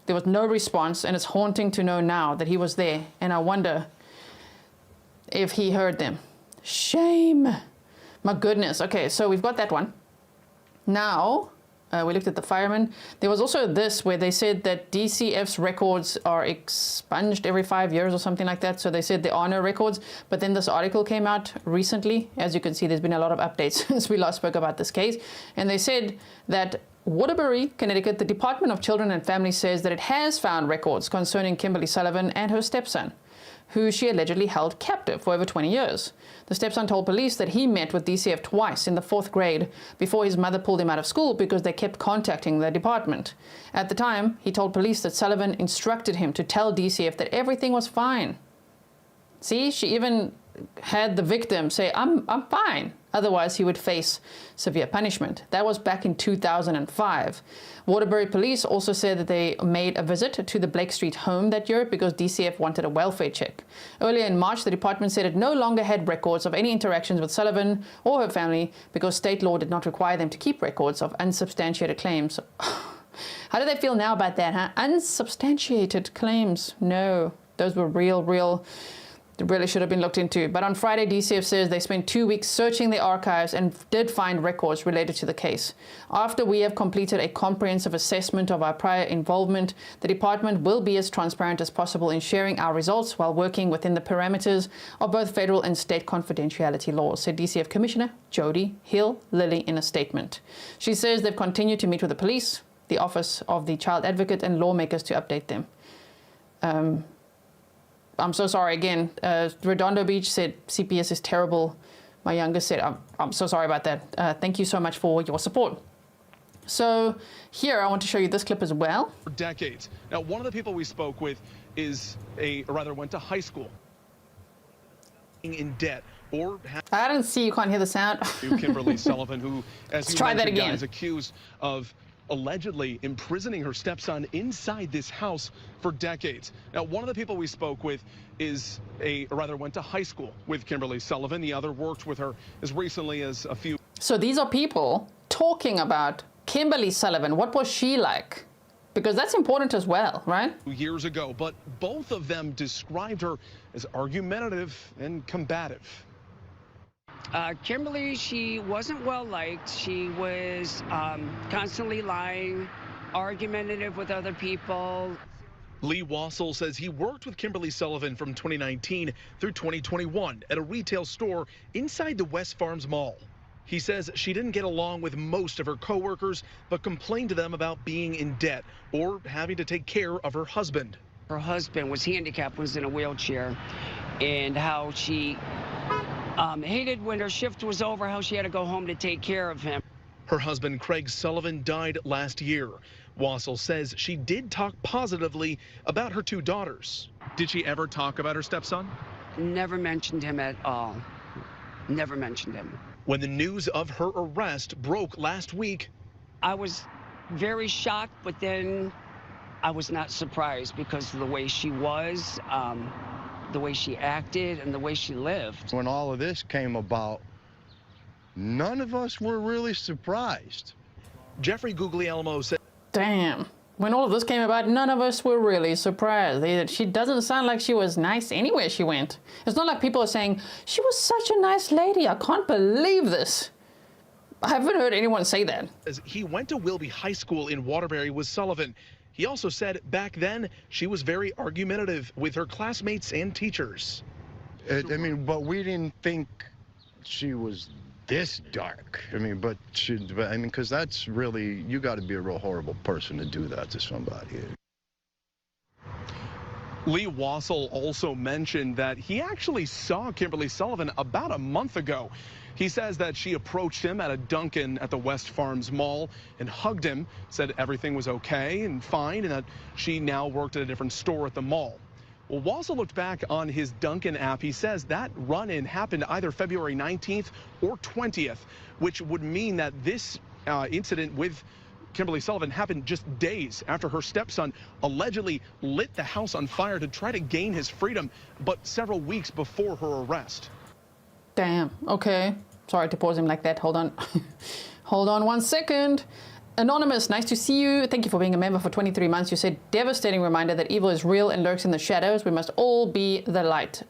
There was no response, and it's haunting to know now that he was there. And I wonder if he heard them. Shame. My goodness. Okay, so we've got that one. Now, we looked at the firemen. There was also this where they said that DCF's records are expunged every 5 years or something like that. So they said there are no records. But then this article came out recently. As you can see, there's been a lot of updates since we last spoke about this case. And they said that Waterbury, Connecticut, the Department of Children and Families says that it has found records concerning Kimberly Sullivan and her stepson, who she allegedly held captive for over 20 years. The stepson told police that he met with DCF twice in the 4th grade before his mother pulled him out of school because they kept contacting the department. At the time, he told police that Sullivan instructed him to tell DCF that everything was fine. See, she even had the victim say, I'm fine. Otherwise, he would face severe punishment. That was back in 2005. Waterbury police also said that they made a visit to the Blake Street home that year because DCF wanted a welfare check. Earlier in March, the department said it no longer had records of any interactions with Sullivan or her family because state law did not require them to keep records of unsubstantiated claims. How do they feel now about that, huh? Unsubstantiated claims. No, those were real. They really should have been looked into. But on Friday, DCF says they spent 2 weeks searching the archives and did find records related to the case. After we have completed a comprehensive assessment of our prior involvement, the department will be as transparent as possible in sharing our results while working within the parameters of both federal and state confidentiality laws, said DCF Commissioner Jody Hill-Lilly in a statement. She says they've continued to meet with the police, the Office of the Child Advocate, and lawmakers to update them. I'm so sorry again. Redondo Beach said CPS is terrible. My youngest said, I'm so sorry about that. Thank you so much for your support. So here, I want to show you this clip as well. For decades. Now, one of the people we spoke with went to high school in debt or I don't see, you can't hear the sound. Kimberly Sullivan, who, as Let's try that again. is accused of allegedly imprisoning her stepson inside this house for decades. Now, one of the people we spoke with went to high school with Kimberly Sullivan. The other worked with her as recently as a few. So these are people talking about Kimberly Sullivan. What was she like? Because that's important as well, right? Years ago, but both of them described her as argumentative and combative. Kimberly, she wasn't well liked. She was constantly lying, argumentative with other people. Lee Wassel says he worked with Kimberly Sullivan from 2019 through 2021 at a retail store inside the West Farms Mall. He says she didn't get along with most of her coworkers, but complained to them about being in debt or having to take care of her husband. Her husband was handicapped, was in a wheelchair, and how she hated when her shift was over, how she had to go home to take care of him. Her husband, Craig Sullivan, died last year. Wassel says she did talk positively about her two daughters. Did she ever talk about her stepson? Never mentioned him at all. Never mentioned him. When the news of her arrest broke last week, I was very shocked, but then I was not surprised because of the way she was, the way she acted, and the way she lived. When all of this came about, none of us were really surprised. Jeffrey Guglielmo said, damn. When all of this came about, none of us were really surprised. She doesn't sound like she was nice anywhere she went. It's not like people are saying, she was such a nice lady. I can't believe this. I haven't heard anyone say that. He went to Wilby High School in Waterbury with Sullivan. He also said back then she was very argumentative with her classmates and teachers. But we didn't think she was this dark. Because that's really, you got to be a real horrible person to do that to somebody. Lee Wassel also mentioned that he actually saw Kimberly Sullivan about a month ago. He says that she approached him at a Dunkin' at the West Farms Mall and hugged him, said everything was okay and fine, and that she now worked at a different store at the mall. Well, Wassel looked back on his Dunkin' app. He says that run-in happened either February 19th or 20th, which would mean that this incident with Kimberly Sullivan happened just days after her stepson allegedly lit the house on fire to try to gain his freedom, but several weeks before her arrest. Damn. Okay. Sorry to pause him like that. Hold on. Hold on 1 second. Anonymous, nice to see you. Thank you for being a member for 23 months. You said, devastating reminder that evil is real and lurks in the shadows. We must all be the light.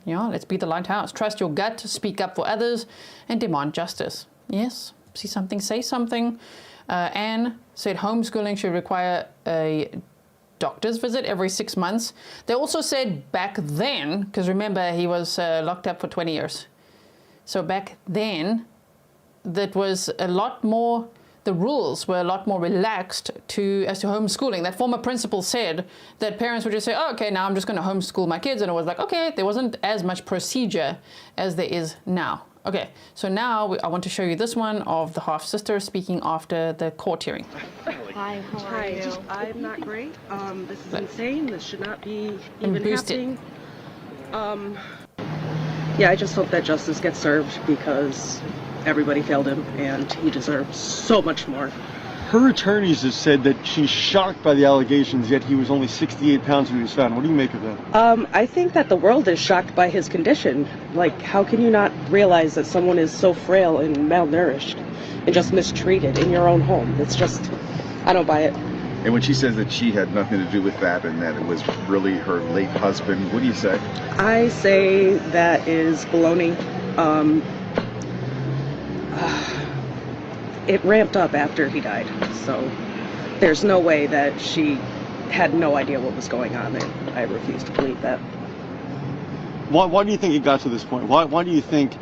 Yeah, let's be the lighthouse. Trust your gut, speak up for others, and demand justice. Yes, see something, say something. Anne said homeschooling should require a doctor's visit every 6 months. They also said back then, because remember, he was locked up for 20 years. So back then, that was a lot more, the rules were a lot more relaxed as to homeschooling. That former principal said that parents would just say, oh, okay, now I'm just going to homeschool my kids. And it was like, okay, there wasn't as much procedure as there is now. Okay, so now I want to show you this one of the half-sister speaking after the court hearing. Hi, how are you? I'm not great. This is insane. This should not be even happening. Yeah, I just hope that justice gets served because everybody failed him, and he deserves so much more. Her attorneys have said that she's shocked by the allegations, yet he was only 68 pounds when he was found. What do you make of that? I think that the world is shocked by his condition. Like, how can you not realize that someone is so frail and malnourished and just mistreated in your own home? It's just, I don't buy it. And when she says that she had nothing to do with that and that it was really her late husband, what do you say? I say that is baloney. It ramped up after he died, so there's no way that she had no idea what was going on, and I refuse to believe that. Why do you think it got to this point? Why do you think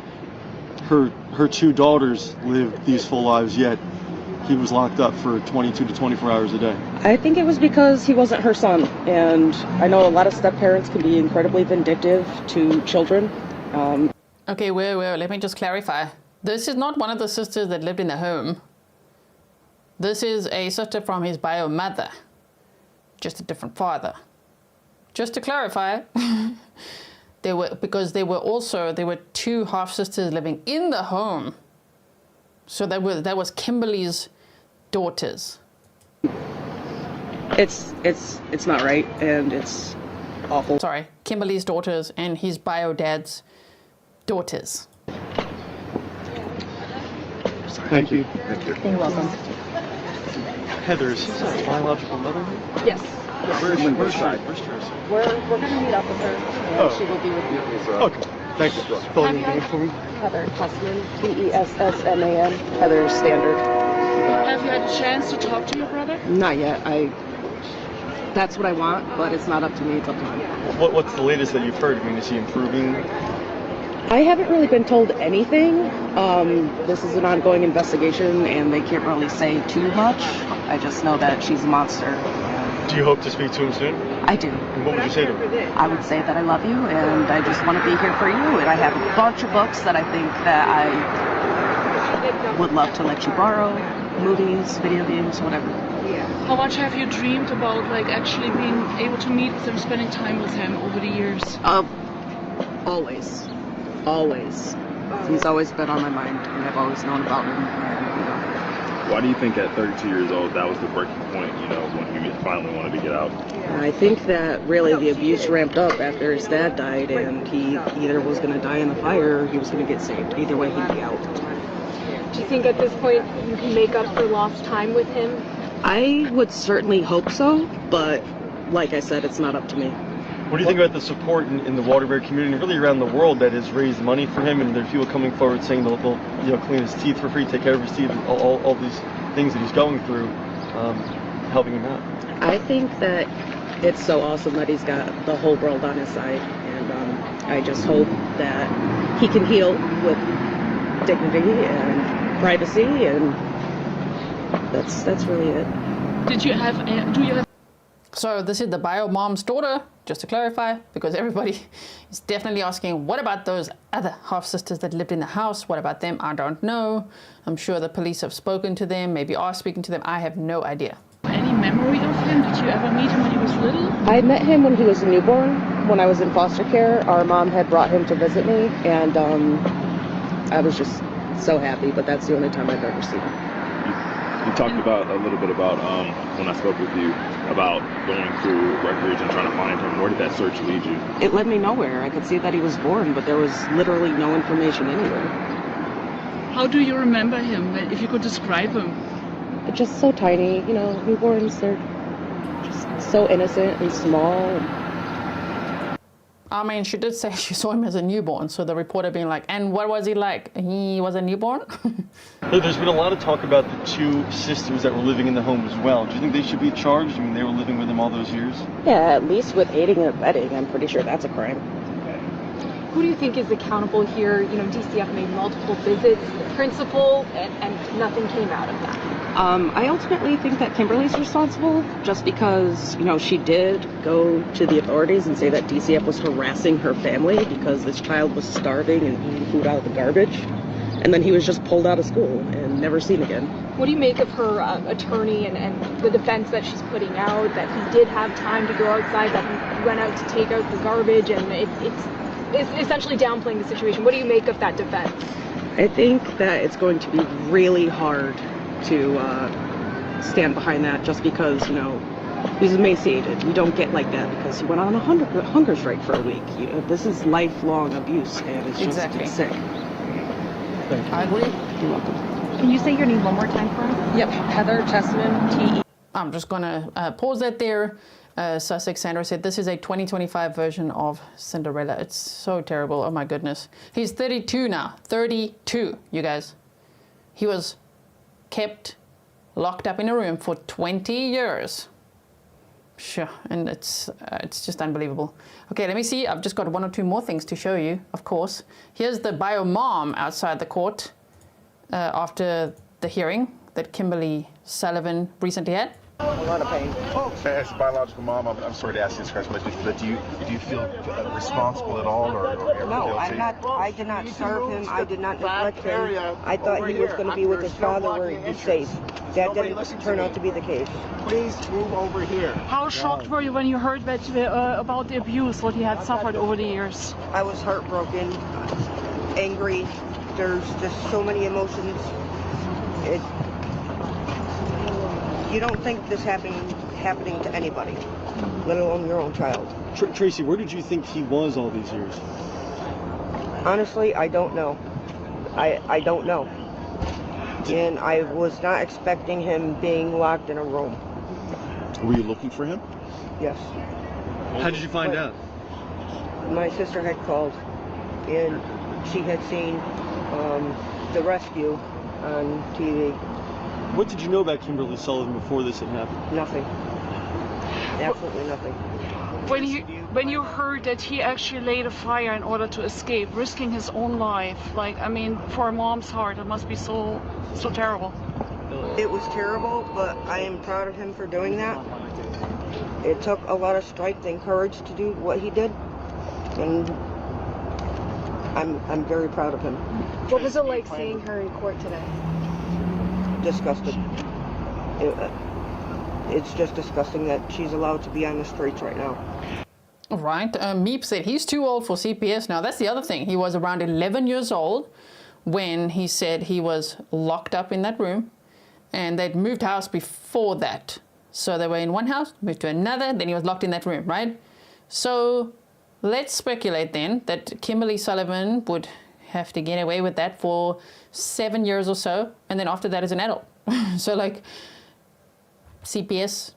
her two daughters lived these full lives, yet he was locked up for 22 to 24 hours a day? I think it was because he wasn't her son, and I know a lot of step-parents can be incredibly vindictive to children. Okay, wait, let me just clarify. This is not one of the sisters that lived in the home. This is a sister from his bio mother, just a different father. Just to clarify, there were two half sisters living in the home. So that was Kimberly's daughters. It's not right, and it's awful. Sorry, Kimberly's daughters and his bio dad's daughters. Thank you. Thank you. You're welcome. Heather's biological mother? Yes. Where's Tracy? We're going to meet up with her, and she will be with you. Okay, thank you. Spell your name for me. Heather Tessman, Tessman, Heather Standard. Have you had a chance to talk to your brother? Not yet. That's what I want, but it's not up to me, it's up to him. What's the latest that you've heard? I mean, is he improving? I haven't really been told anything. This is an ongoing investigation, and they can't really say too much. I just know that she's a monster. Do you hope to speak to him soon? I do. And what would you say to him? I would say that I love you, and I just want to be here for you, and I have a bunch of books that I think that I would love to let you borrow, movies, video games, whatever. How much have you dreamed about, like, actually being able to meet with him, spending time with him over the years? Always. He's always been on my mind, and I've always known about him. And, Why do you think at 32 years old that was the breaking point, when he finally wanted to get out? I think that really the abuse ramped up after his dad died, and he either was going to die in the fire or he was going to get saved. Either way, he'd be out. Do you think at this point you can make up for lost time with him? I would certainly hope so, but like I said, it's not up to me. What do you think about the support in the Waterbury community, really around the world, that has raised money for him, and there are people coming forward saying they'll clean his teeth for free, take care of his teeth, all these things that he's going through, helping him out? I think that it's so awesome that he's got the whole world on his side, and I just hope that he can heal with dignity and privacy, and that's really it. Do you have? So this is the bio mom's daughter, just to clarify, because everybody is definitely asking, what about those other half sisters that lived in the house? What about them? I don't know. I'm sure the police have spoken to them, maybe are speaking to them. I have no idea. Any memory of him? Did you ever meet him when he was little? I met him when he was a newborn. When I was in foster care, our mom had brought him to visit me, and I was just so happy, but that's the only time I've ever seen him. You talked about a little bit about when I spoke with you about going through records and trying to find him. Where did that search lead you? It led me nowhere. I could see that he was born, but there was literally no information anywhere. How do you remember him? If you could describe him. Just so tiny, newborns, they're just so innocent and small. I mean, she did say she saw him as a newborn, so the reporter being like, and what was he like? He was a newborn? There's been a lot of talk about the two sisters that were living in the home as well. Do you think they should be charged? I mean, they were living with him all those years. Yeah, at least with aiding and abetting, I'm pretty sure that's a crime. Who do you think is accountable here? DCF made multiple visits, the principal, and nothing came out of that. I ultimately think that Kimberly's responsible, just because, she did go to the authorities and say that DCF was harassing her family because this child was starving and eating food out of the garbage. And then he was just pulled out of school and never seen again. What do you make of her attorney and the defense that she's putting out, that he did have time to go outside, that he went out to take out the garbage, and it's essentially downplaying the situation? What do you make of that defense? I think that it's going to be really hard to stand behind that just because, you know, he's emaciated. You don't get like that because he went on a hunger strike for a week. You know, this is lifelong abuse, and it's just it's sick. I agree. You're welcome. Can you say your name one more time for us? Yep, Heather Tessman, T.E. I'm just going to pause that there. Sussex Sandra said, this is a 2025 version of Cinderella. It's so terrible. Oh my goodness. He's 32 now. 32, you guys. He was kept locked up in a room for 20 years. Sure, and it's just unbelievable. Okay, let me see. I've just got one or two more things to show you, of course. Here's the bio mom outside the court after the hearing that Kimberly Sullivan recently had. A lot of pain. As a biological mom, I'm sorry to ask this question, but do you feel responsible at all, or no? I'm not. I did not serve him. I did not neglect him. I thought he was going to be with his father where he'd be safe. That didn't turn out to be the case. Please move over here. How shocked were you when you heard that about the abuse, what he had suffered over the years? I was heartbroken, angry. There's just so many emotions. You don't think this happening to anybody, let alone your own child. Tracy, where did you think he was all these years? Honestly, I don't know. I don't know. And I was not expecting him being locked in a room. Were you looking for him? Yes. How did you find out? My sister had called, and she had seen the rescue on TV. What did you know about Kimberly Sullivan before this had happened? Nothing. Absolutely nothing. When you heard that he actually laid a fire in order to escape, risking his own life, like, I mean, for a mom's heart, it must be so terrible. It was terrible, but I am proud of him for doing that. It took a lot of strength and courage to do what he did, and I'm very proud of him. What was it like seeing her in court today? Disgusted. It's just disgusting that she's allowed to be on the streets right now. All right. Meep said he's too old for CPS now. That's the other thing. He was around 11 years old when he said he was locked up in that room, and they'd moved house before that. So they were in one house, moved to another, then he was locked in that room, right? So let's speculate then that Kimberly Sullivan would have to get away with that for 7 years or so, and then after that as an adult. So like CPS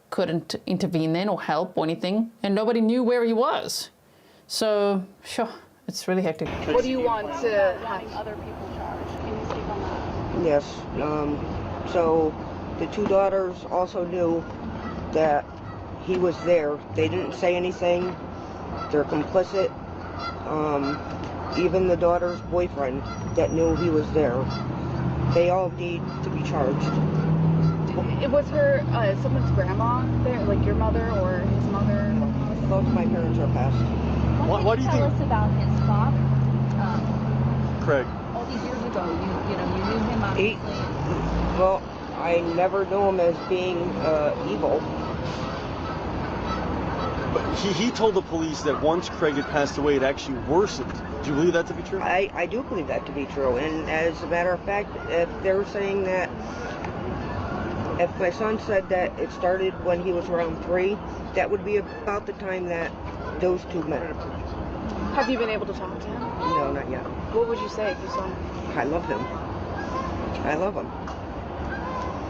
couldn't intervene then or help or anything, and nobody knew where he was. So sure, it's really hectic. What do you want to have other people charged? Can you speak on that? Yes. So the two daughters also knew that he was there. They didn't say anything. They're complicit. Even the daughter's boyfriend that knew he was there, they all need to be charged. Was her someone's grandma there, like your mother or his mother? Both my parents are passed. What do you tell us about his father? Craig. All these years ago, you knew him obviously. Well, I never knew him as being evil. But he told the police that once Craig had passed away, it actually worsened. Do you believe that to be true? I do believe that to be true. And as a matter of fact, if they're saying that, if my son said that it started when he was around 3, that would be about the time that those two met. Have you been able to talk to him? No, not yet. What would you say if you saw him? I love him. I love him.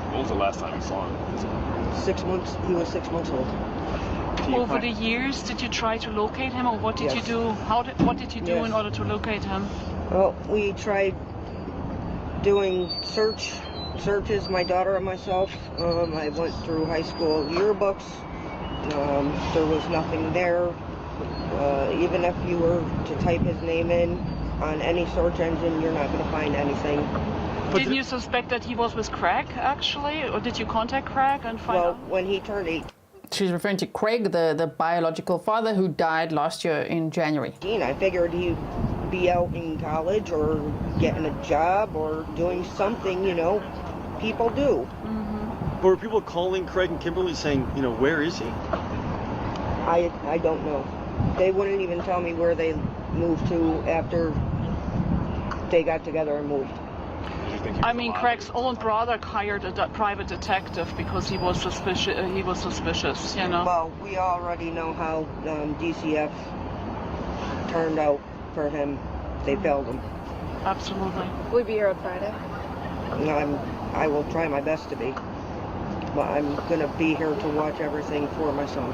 When was the last time you saw him? 6 months. He was 6 months old. Over the years, did you try to locate him, or what did you do? What did you do in order to locate him? Well, we tried doing searches, my daughter and myself. I went through high school yearbooks. There was nothing there. Even if you were to type his name in on any search engine, you're not going to find anything. Didn't you suspect that he was with Craig, actually? Or did you contact Craig and find out? Well, when he turned 8. She's referring to Craig, the biological father who died last year in January. I figured he'd be out in college or getting a job or doing something, people do. But were people calling Craig and Kimberly saying, where is he? I don't know. They wouldn't even tell me where they moved to after they got together and moved. I mean, Craig's own brother hired a private detective because he was suspicious, you know. Well, we already know how DCF turned out for him. They failed him. Absolutely. Will you be here on Friday? I will try my best to be. But I'm going to be here to watch everything for my son.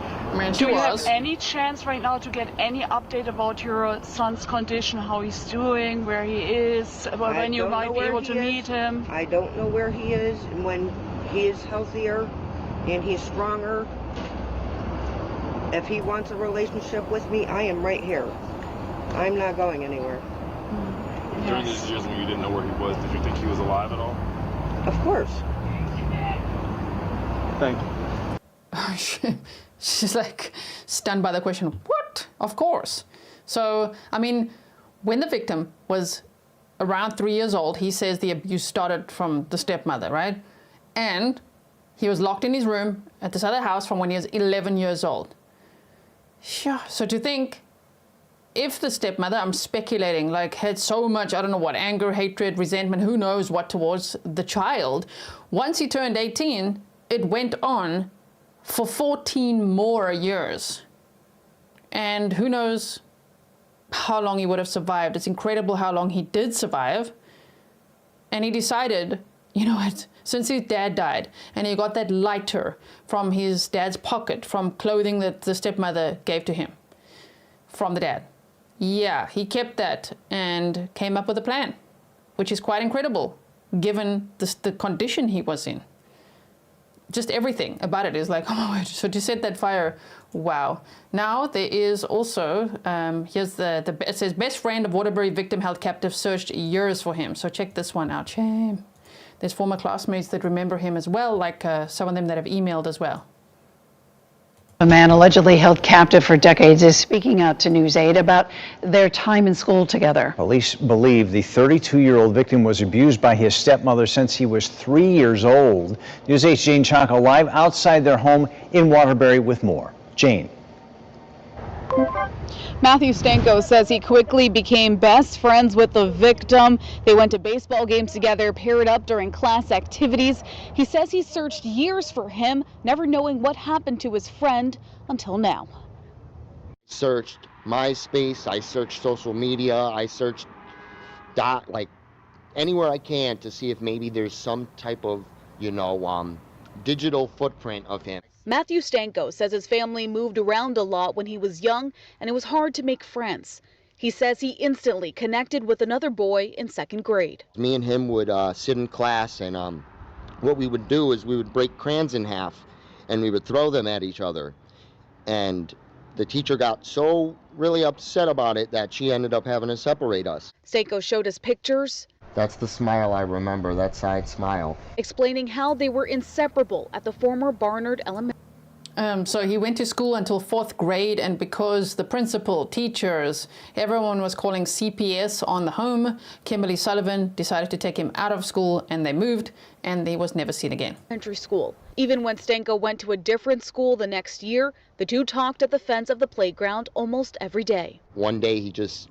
Do you have any chance right now to get any update about your son's condition, how he's doing, where he is, when you might be able to meet him? I don't know where he is, and when he is healthier and he's stronger, if he wants a relationship with me, I am right here. I'm not going anywhere. During these years when you didn't know where he was, did you think he was alive at all? Of course. Thank you. She's like stunned by the question. What? Of course. So, I mean, when the victim was around 3 years old, he says the abuse started from the stepmother, right? And he was locked in his room at this other house from when he was 11 years old. Sure. So to think, if the stepmother, I'm speculating, like had so much, I don't know what, anger, hatred, resentment, who knows what towards the child, once he turned 18, it went on for 14 more years. And who knows how long he would have survived. It's incredible how long he did survive. And he decided, you know what, since his dad died, and he got that lighter from his dad's pocket, from clothing that the stepmother gave to him, from the dad. Yeah, he kept that and came up with a plan, which is quite incredible, given the condition he was in. Just everything about it is like, oh my word. So to set that fire, wow. Now there is also, here's it says best friend of Waterbury victim held captive searched years for him. So check this one out. Shame. There's former classmates that remember him as well, like some of them that have emailed as well. A man allegedly held captive for decades is speaking out to News 8 about their time in school together. Police believe the 32-year-old victim was abused by his stepmother since he was 3 years old. News 8's Jane Chaco live outside their home in Waterbury with more. Jane. Matthew Stanko says he quickly became best friends with the victim. They went to baseball games together, paired up during class activities. He says he searched years for him, never knowing what happened to his friend until now. Searched MySpace, I searched social media, I searched like anywhere I can to see if maybe there's some type of, digital footprint of him. Matthew Stanko says his family moved around a lot when he was young and it was hard to make friends. He says he instantly connected with another boy in second grade. Me and him would sit in class, and what we would do is we would break crayons in half and we would throw them at each other. And the teacher got so really upset about it that she ended up having to separate us. Stanko showed us pictures. That's the smile I remember, that side smile. Explaining how they were inseparable at the former Barnard Elementary. So he went to school until 4th grade, and because the principal, teachers, everyone was calling CPS on the home, Kimberly Sullivan decided to take him out of school, and they moved, and he was never seen again. Elementary school. Even when Stanko went to a different school the next year, the two talked at the fence of the playground almost every day. One day he just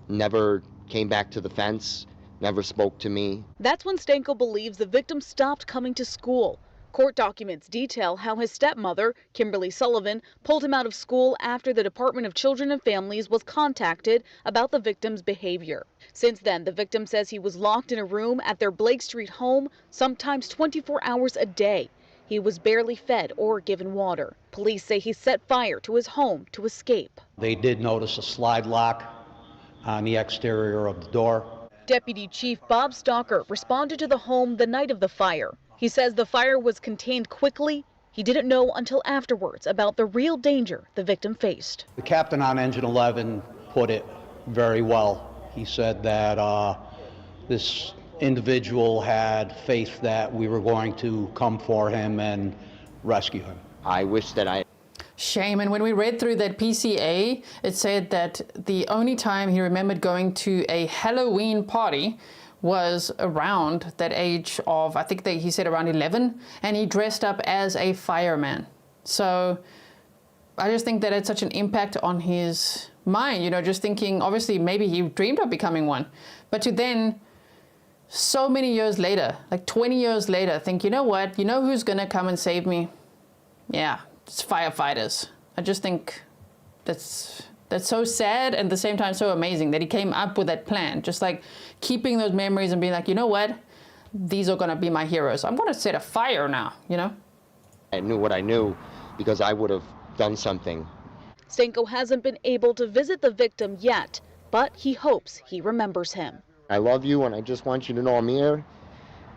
never came back to the fence, never spoke to me. That's when Stanko believes the victim stopped coming to school. Court documents detail how his stepmother, Kimberly Sullivan, pulled him out of school after the Department of Children and Families was contacted about the victim's behavior. Since then, the victim says he was locked in a room at their Blake Street home, sometimes 24 hours a day. He was barely fed or given water. Police say he set fire to his home to escape. They did notice a slide lock on the exterior of the door. Deputy Chief Bob Stalker responded to the home the night of the fire. He says the fire was contained quickly. He didn't know until afterwards about the real danger the victim faced. The captain on Engine 11 put it very well. He said that this individual had faith that we were going to come for him and rescue him. I wish that I... Shame. And when we read through that PCA, it said that the only time he remembered going to a Halloween party was around that age of, I think he said around 11, and he dressed up as a fireman. So I just think that it's such an impact on his mind, you know, just thinking, obviously, maybe he dreamed of becoming one, but to then, so many years later, like 20 years later, think, you know what, you know who's going to come and save me? Yeah, it's firefighters. I just think that's so sad and at the same time so amazing that he came up with that plan, just like keeping those memories and being like, you know what, these are going to be my heroes. I'm going to set a fire now, you know? I knew what I knew because I would have done something. Stanko hasn't been able to visit the victim yet, but he hopes he remembers him. I love you, and I just want you to know I'm here.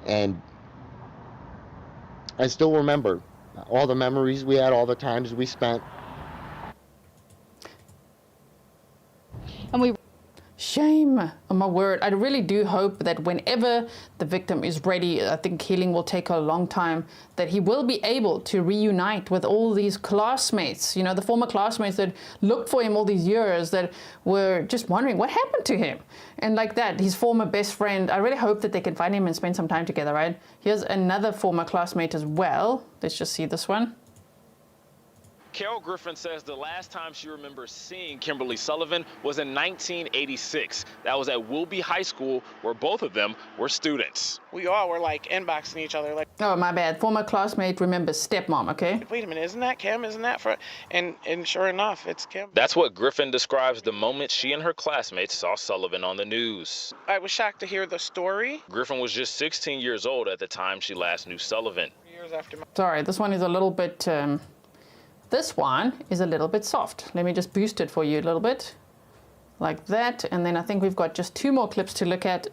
And I still remember all the memories we had, all the times we spent. And we... Shame. Oh my word. I really do hope that whenever the victim is ready, I think healing will take a long time, that he will be able to reunite with all these classmates, you know, the former classmates that looked for him all these years, that were just wondering what happened to him. And like that, his former best friend, I really hope that they can find him and spend some time together, right? Here's another former classmate as well. Let's just see this one. Carol Griffin says the last time she remembers seeing Kimberly Sullivan was in 1986. That was at Wilby High School, where both of them were students. We all were like inboxing each other like, oh, my bad. Former classmate remembers Stepmom, okay? Wait a minute, isn't that Kim? Isn't that for... And sure enough, it's Kim. That's what Griffin describes the moment she and her classmates saw Sullivan on the news. I was shocked to hear the story. Griffin was just 16 years old at the time she last knew Sullivan. Years after Sorry, this one is a little bit... This one is a little bit soft. Let me just boost it for you a little bit, like that. And then I think we've got just 2 more clips to look at,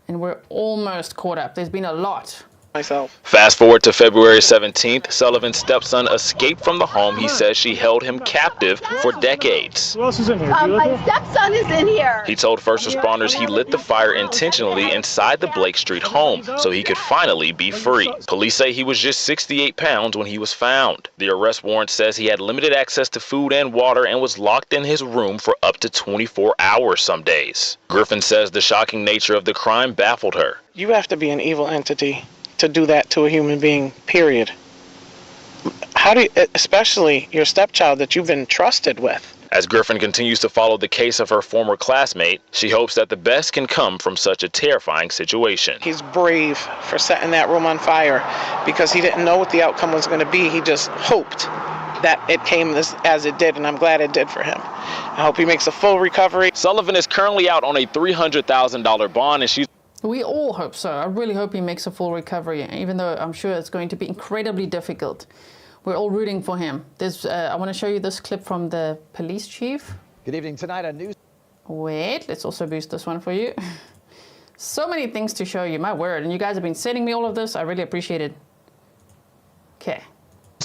and we're almost caught up. There's been a lot. Myself. Fast forward to February 17th, Sullivan's stepson escaped from the home he says she held him captive for decades. Who else is in here? My stepson is in here. He told first responders he lit the fire intentionally inside the Blake Street home so he could finally be free. Police say he was just 68 pounds when he was found. The arrest warrant says he had limited access to food and water and was locked in his room for up to 24 hours some days. Griffin says the shocking nature of the crime baffled her. You have to be an evil entity to do that to a human being, period. How do you, especially your stepchild that you've been trusted with. As Griffin continues to follow the case of her former classmate, she hopes that the best can come from such a terrifying situation. He's brave for setting that room on fire because he didn't know what the outcome was going to be. He just hoped that it came as it did, and I'm glad it did for him. I hope he makes a full recovery. Sullivan is currently out on a $300,000 bond, and she's... We all hope so. I really hope he makes a full recovery, even though I'm sure it's going to be incredibly difficult. We're all rooting for him. I want to show you this clip from the police chief. Good evening. Tonight on News. Wait, let's also boost this one for you. So many things to show you, my word. And you guys have been sending me all of this. I really appreciate it. Okay.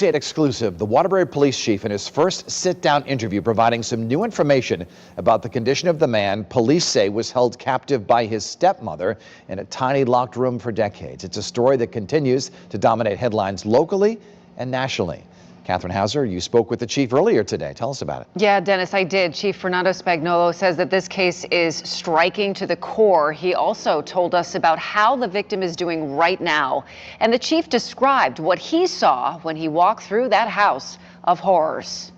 Exclusive, the Waterbury police chief in his first sit-down interview providing some new information about the condition of the man police say was held captive by his stepmother in a tiny locked room for decades. It's a story that continues to dominate headlines locally and nationally. Catherine Hauser, you spoke with the chief earlier today. Tell us about it. Yeah, Dennis, I did. Chief Fernando Spagnolo says that this case is striking to the core. He also told us about how the victim is doing right now. And the chief described what he saw when he walked through that house of horrors.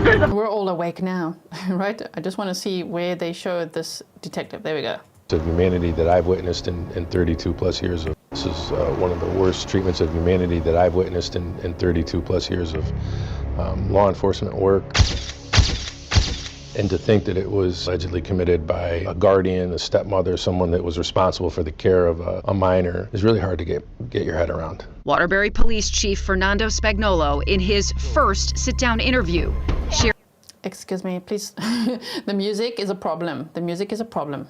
We're all awake now, right? I just want to see where they showed this detective. There we go. Of humanity that I've witnessed in 32 plus years of this is one of the worst treatments of humanity that I've witnessed in 32 plus years of law enforcement work. And to think that it was allegedly committed by a guardian, a stepmother, someone that was responsible for the care of a minor is really hard to get your head around. Waterbury Police Chief Fernando Spagnolo in his first sit-down interview. Excuse me, please. The music is a problem. The music is a problem.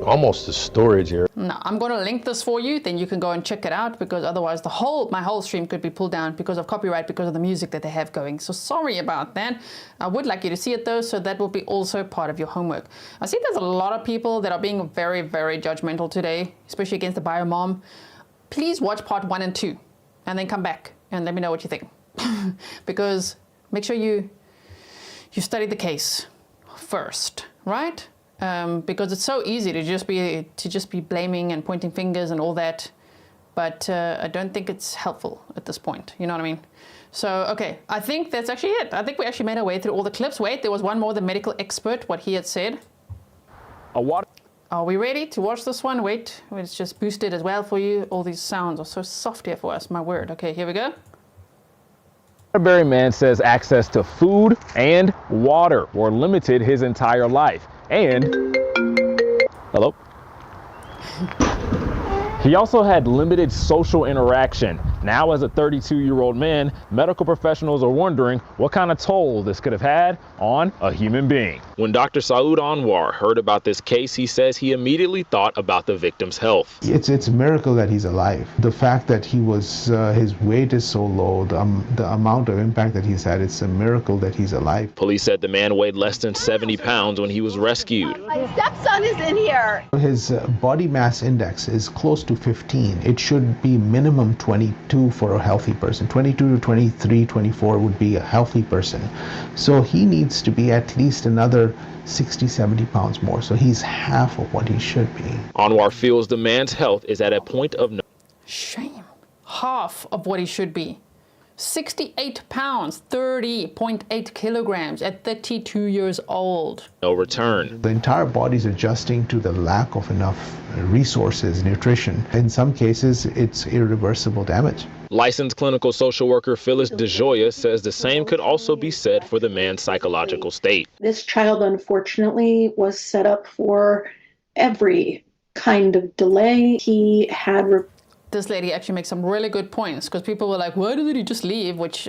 Almost a storage area. No, I'm going to link this for you, then you can go and check it out, because otherwise my whole stream could be pulled down because of copyright, because of the music that they have going. So sorry about that. I would like you to see it though, so that will be also part of your homework. I see there's a lot of people that are being very, very judgmental today, especially against the bio mom. Please watch part 1 and 2 and then come back and let me know what you think. Because make sure you study the case first, right? Because it's so easy to just be blaming and pointing fingers and all that, but I don't think it's helpful at this point. You know what I mean? So, okay, I think that's actually it. I think we actually made our way through all the clips. Wait, there was one more, the medical expert, what he had said. Are we ready to watch this one? Wait, it's just boosted as well for you. All these sounds are so soft here for us, my word. Okay, here we go. Waterbury man says access to food and water were limited his entire life. And, hello? He also had limited social interaction. Now, as a 32-year-old man, medical professionals are wondering what kind of toll this could have had on a human being. When Dr. Saud Anwar heard about this case, he says he immediately thought about the victim's health. It's a miracle that he's alive. The fact that he was, his weight is so low, the amount of impact that he's had, it's a miracle that he's alive. Police said the man weighed less than 70 pounds when he was rescued. My stepson is in here. His body mass index is close to 15. It should be minimum 22 for a healthy person. 22 to 23, 24 would be a healthy person. So he needs to be at least another 60, 70 pounds more. So he's half of what he should be. Anwar feels the man's health is at a point of no shame. Half of what he should be. 68 pounds, 30.8 kilograms at 32 years old. No return. The entire body's adjusting to the lack of enough resources, nutrition. In some cases, it's irreversible damage. Licensed clinical social worker Phyllis DeJoya says the same could also be said for the man's psychological state. This child, unfortunately, was set up for every kind of delay. He had this lady actually makes some really good points, because people were like, why didn't he just leave? Which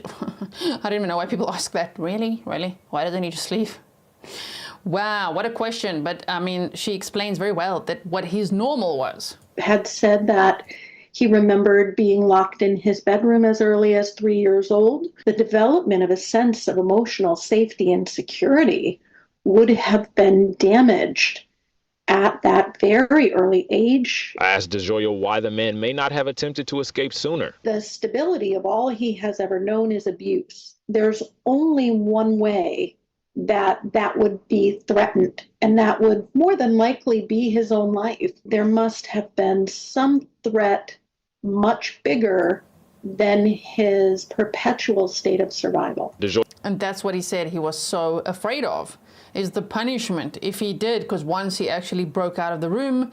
I don't even know why people ask that. Really? Why doesn't he just leave? Wow, what a question. But I mean, she explains very well that what his normal was. Had said that he remembered being locked in his bedroom as early as 3 years old. The development of a sense of emotional safety and security would have been damaged at that very early age. I asked DeJoya why the man may not have attempted to escape sooner. The stability of all he has ever known is abuse. There's only one way that would be threatened, and that would more than likely be his own life. There must have been some threat much bigger than his perpetual state of survival. And that's what he said he was so afraid of, is the punishment if he did, because once he actually broke out of the room,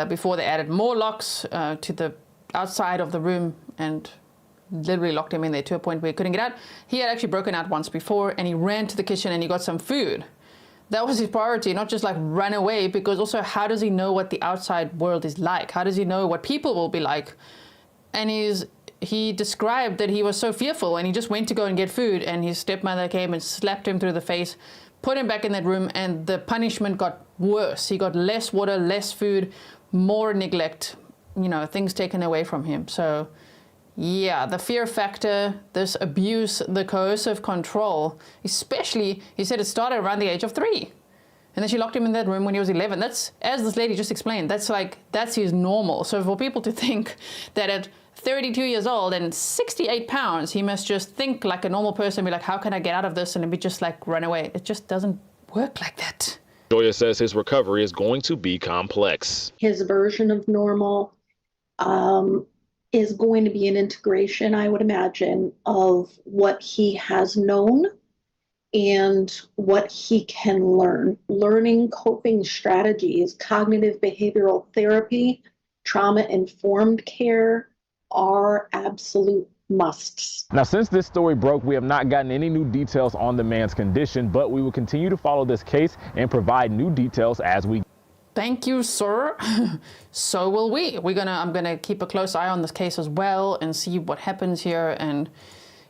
before they added more locks to the outside of the room and literally locked him in there to a point where he couldn't get out. He had actually broken out once before, and he ran to the kitchen and he got some food. That was his priority, not just like run away, because also how does he know what the outside world is like? How does he know what people will be like? And he described that he was so fearful, and he just went to go and get food, and his stepmother came and slapped him through the face, put him back in that room, and the punishment got worse. He got less water, less food, more neglect, things taken away from him. So yeah, the fear factor, this abuse, the coercive control, especially, he said it started around the age of 3. And then she locked him in that room when he was 11. That's, as this lady just explained, that's his normal. So for people to think that at 32 years old and 68 pounds, he must just think like a normal person, be like, how can I get out of this? And be just like, run away. It just doesn't work like that. Joya says his recovery is going to be complex. His version of normal is going to be an integration, I would imagine, of what he has known and what he can learn. Learning coping strategies, cognitive behavioral therapy, trauma-informed care are absolute musts. Now, since this story broke, we have not gotten any new details on the man's condition, but we will continue to follow this case and provide new details as we. Thank you, sir. So will we. I'm gonna keep a close eye on this case as well and see what happens here. And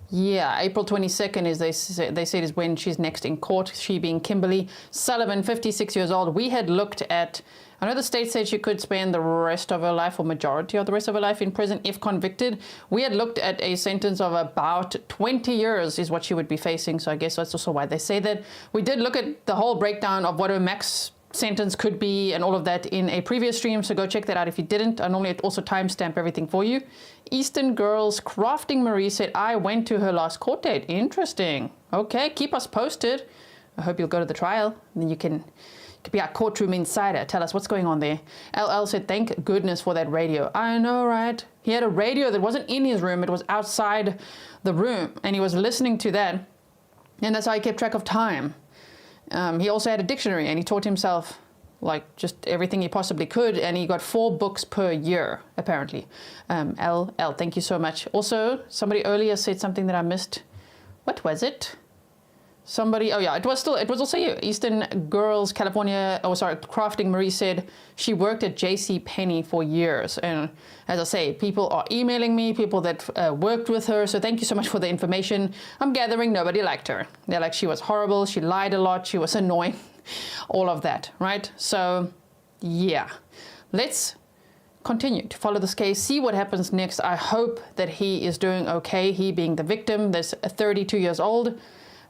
yeah, April 22nd is they said is when she's next in court. She being Kimberly Sullivan, 56 years old. We had looked at, I know the state said she could spend the rest of her life or majority of the rest of her life in prison if convicted. We had looked at a sentence of about 20 years is what she would be facing. So I guess that's also why they say that. We did look at the whole breakdown of what her max sentence could be and all of that in a previous stream, so go check that out if you didn't. I normally also timestamp everything for you. Eastern Girls Crafting Marie said, I went to her last court date. Interesting. Okay, keep us posted. I hope you'll go to the trial, and then you can be our courtroom insider. Tell us what's going on there. LL said, thank goodness for that radio. I know, right? He had a radio that wasn't in his room. It was outside the room, and he was listening to that. And that's how he kept track of time. He also had a dictionary, and he taught himself like just everything he possibly could, and he got 4 books per year, apparently. LL, thank you so much. Also, somebody earlier said something that I missed. What was it? Somebody, oh yeah, it was also you. Eastern Girls, California, Crafting Marie said she worked at JCPenney for years. And as I say, people are emailing me, people that worked with her. So thank you so much for the information. I'm gathering nobody liked her. They're like, she was horrible, she lied a lot, she was annoying, all of that, right? So yeah, let's continue to follow this case, see what happens next. I hope that he is doing okay, he being the victim. There's 32 years old.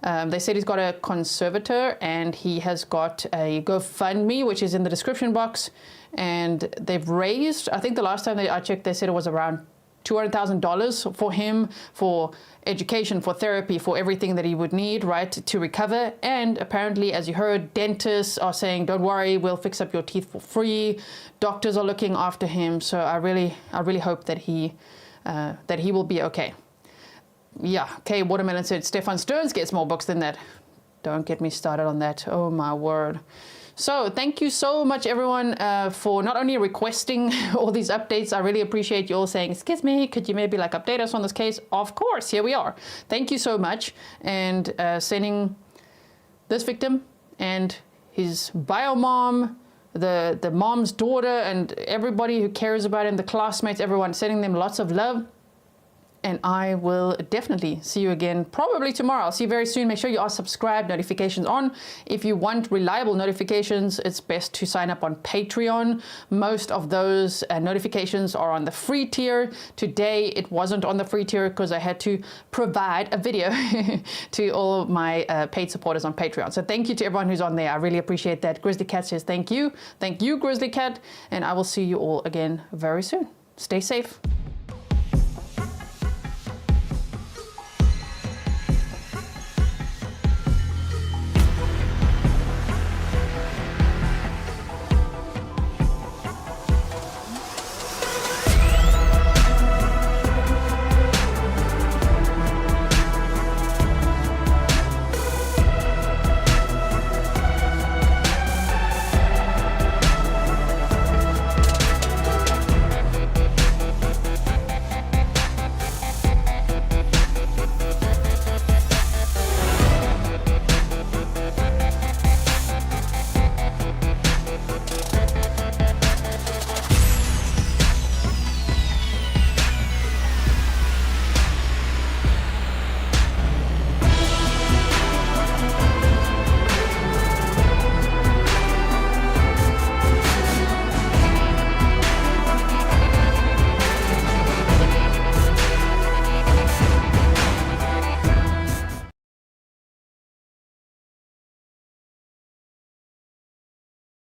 They said he's got a conservator, and he has got a GoFundMe, which is in the description box. And they've raised, I think the last time I checked, they said it was around $200,000 for him, for education, for therapy, for everything that he would need, right, to recover. And apparently, as you heard, dentists are saying, don't worry, we'll fix up your teeth for free. Doctors are looking after him. So I really hope that he will be okay. Yeah, okay, Watermelon said Stefan Stearns gets more books than that. Don't get me started on that. Oh, my word. So thank you so much, everyone, for not only requesting all these updates. I really appreciate you all saying, excuse me, could you maybe like update us on this case? Of course, here we are. Thank you so much. And sending this victim and his bio mom, the mom's daughter, and everybody who cares about him, the classmates, everyone, sending them lots of love. And I will definitely see you again probably tomorrow. I'll see you very soon. Make sure you are subscribed, notifications on. If you want reliable notifications, it's best to sign up on Patreon. Most of those notifications are on the free tier. Today, it wasn't on the free tier because I had to provide a video to all of my paid supporters on Patreon. So thank you to everyone who's on there. I really appreciate that. Grizzly Cat says thank you. Thank you, Grizzly Cat. And I will see you all again very soon. Stay safe.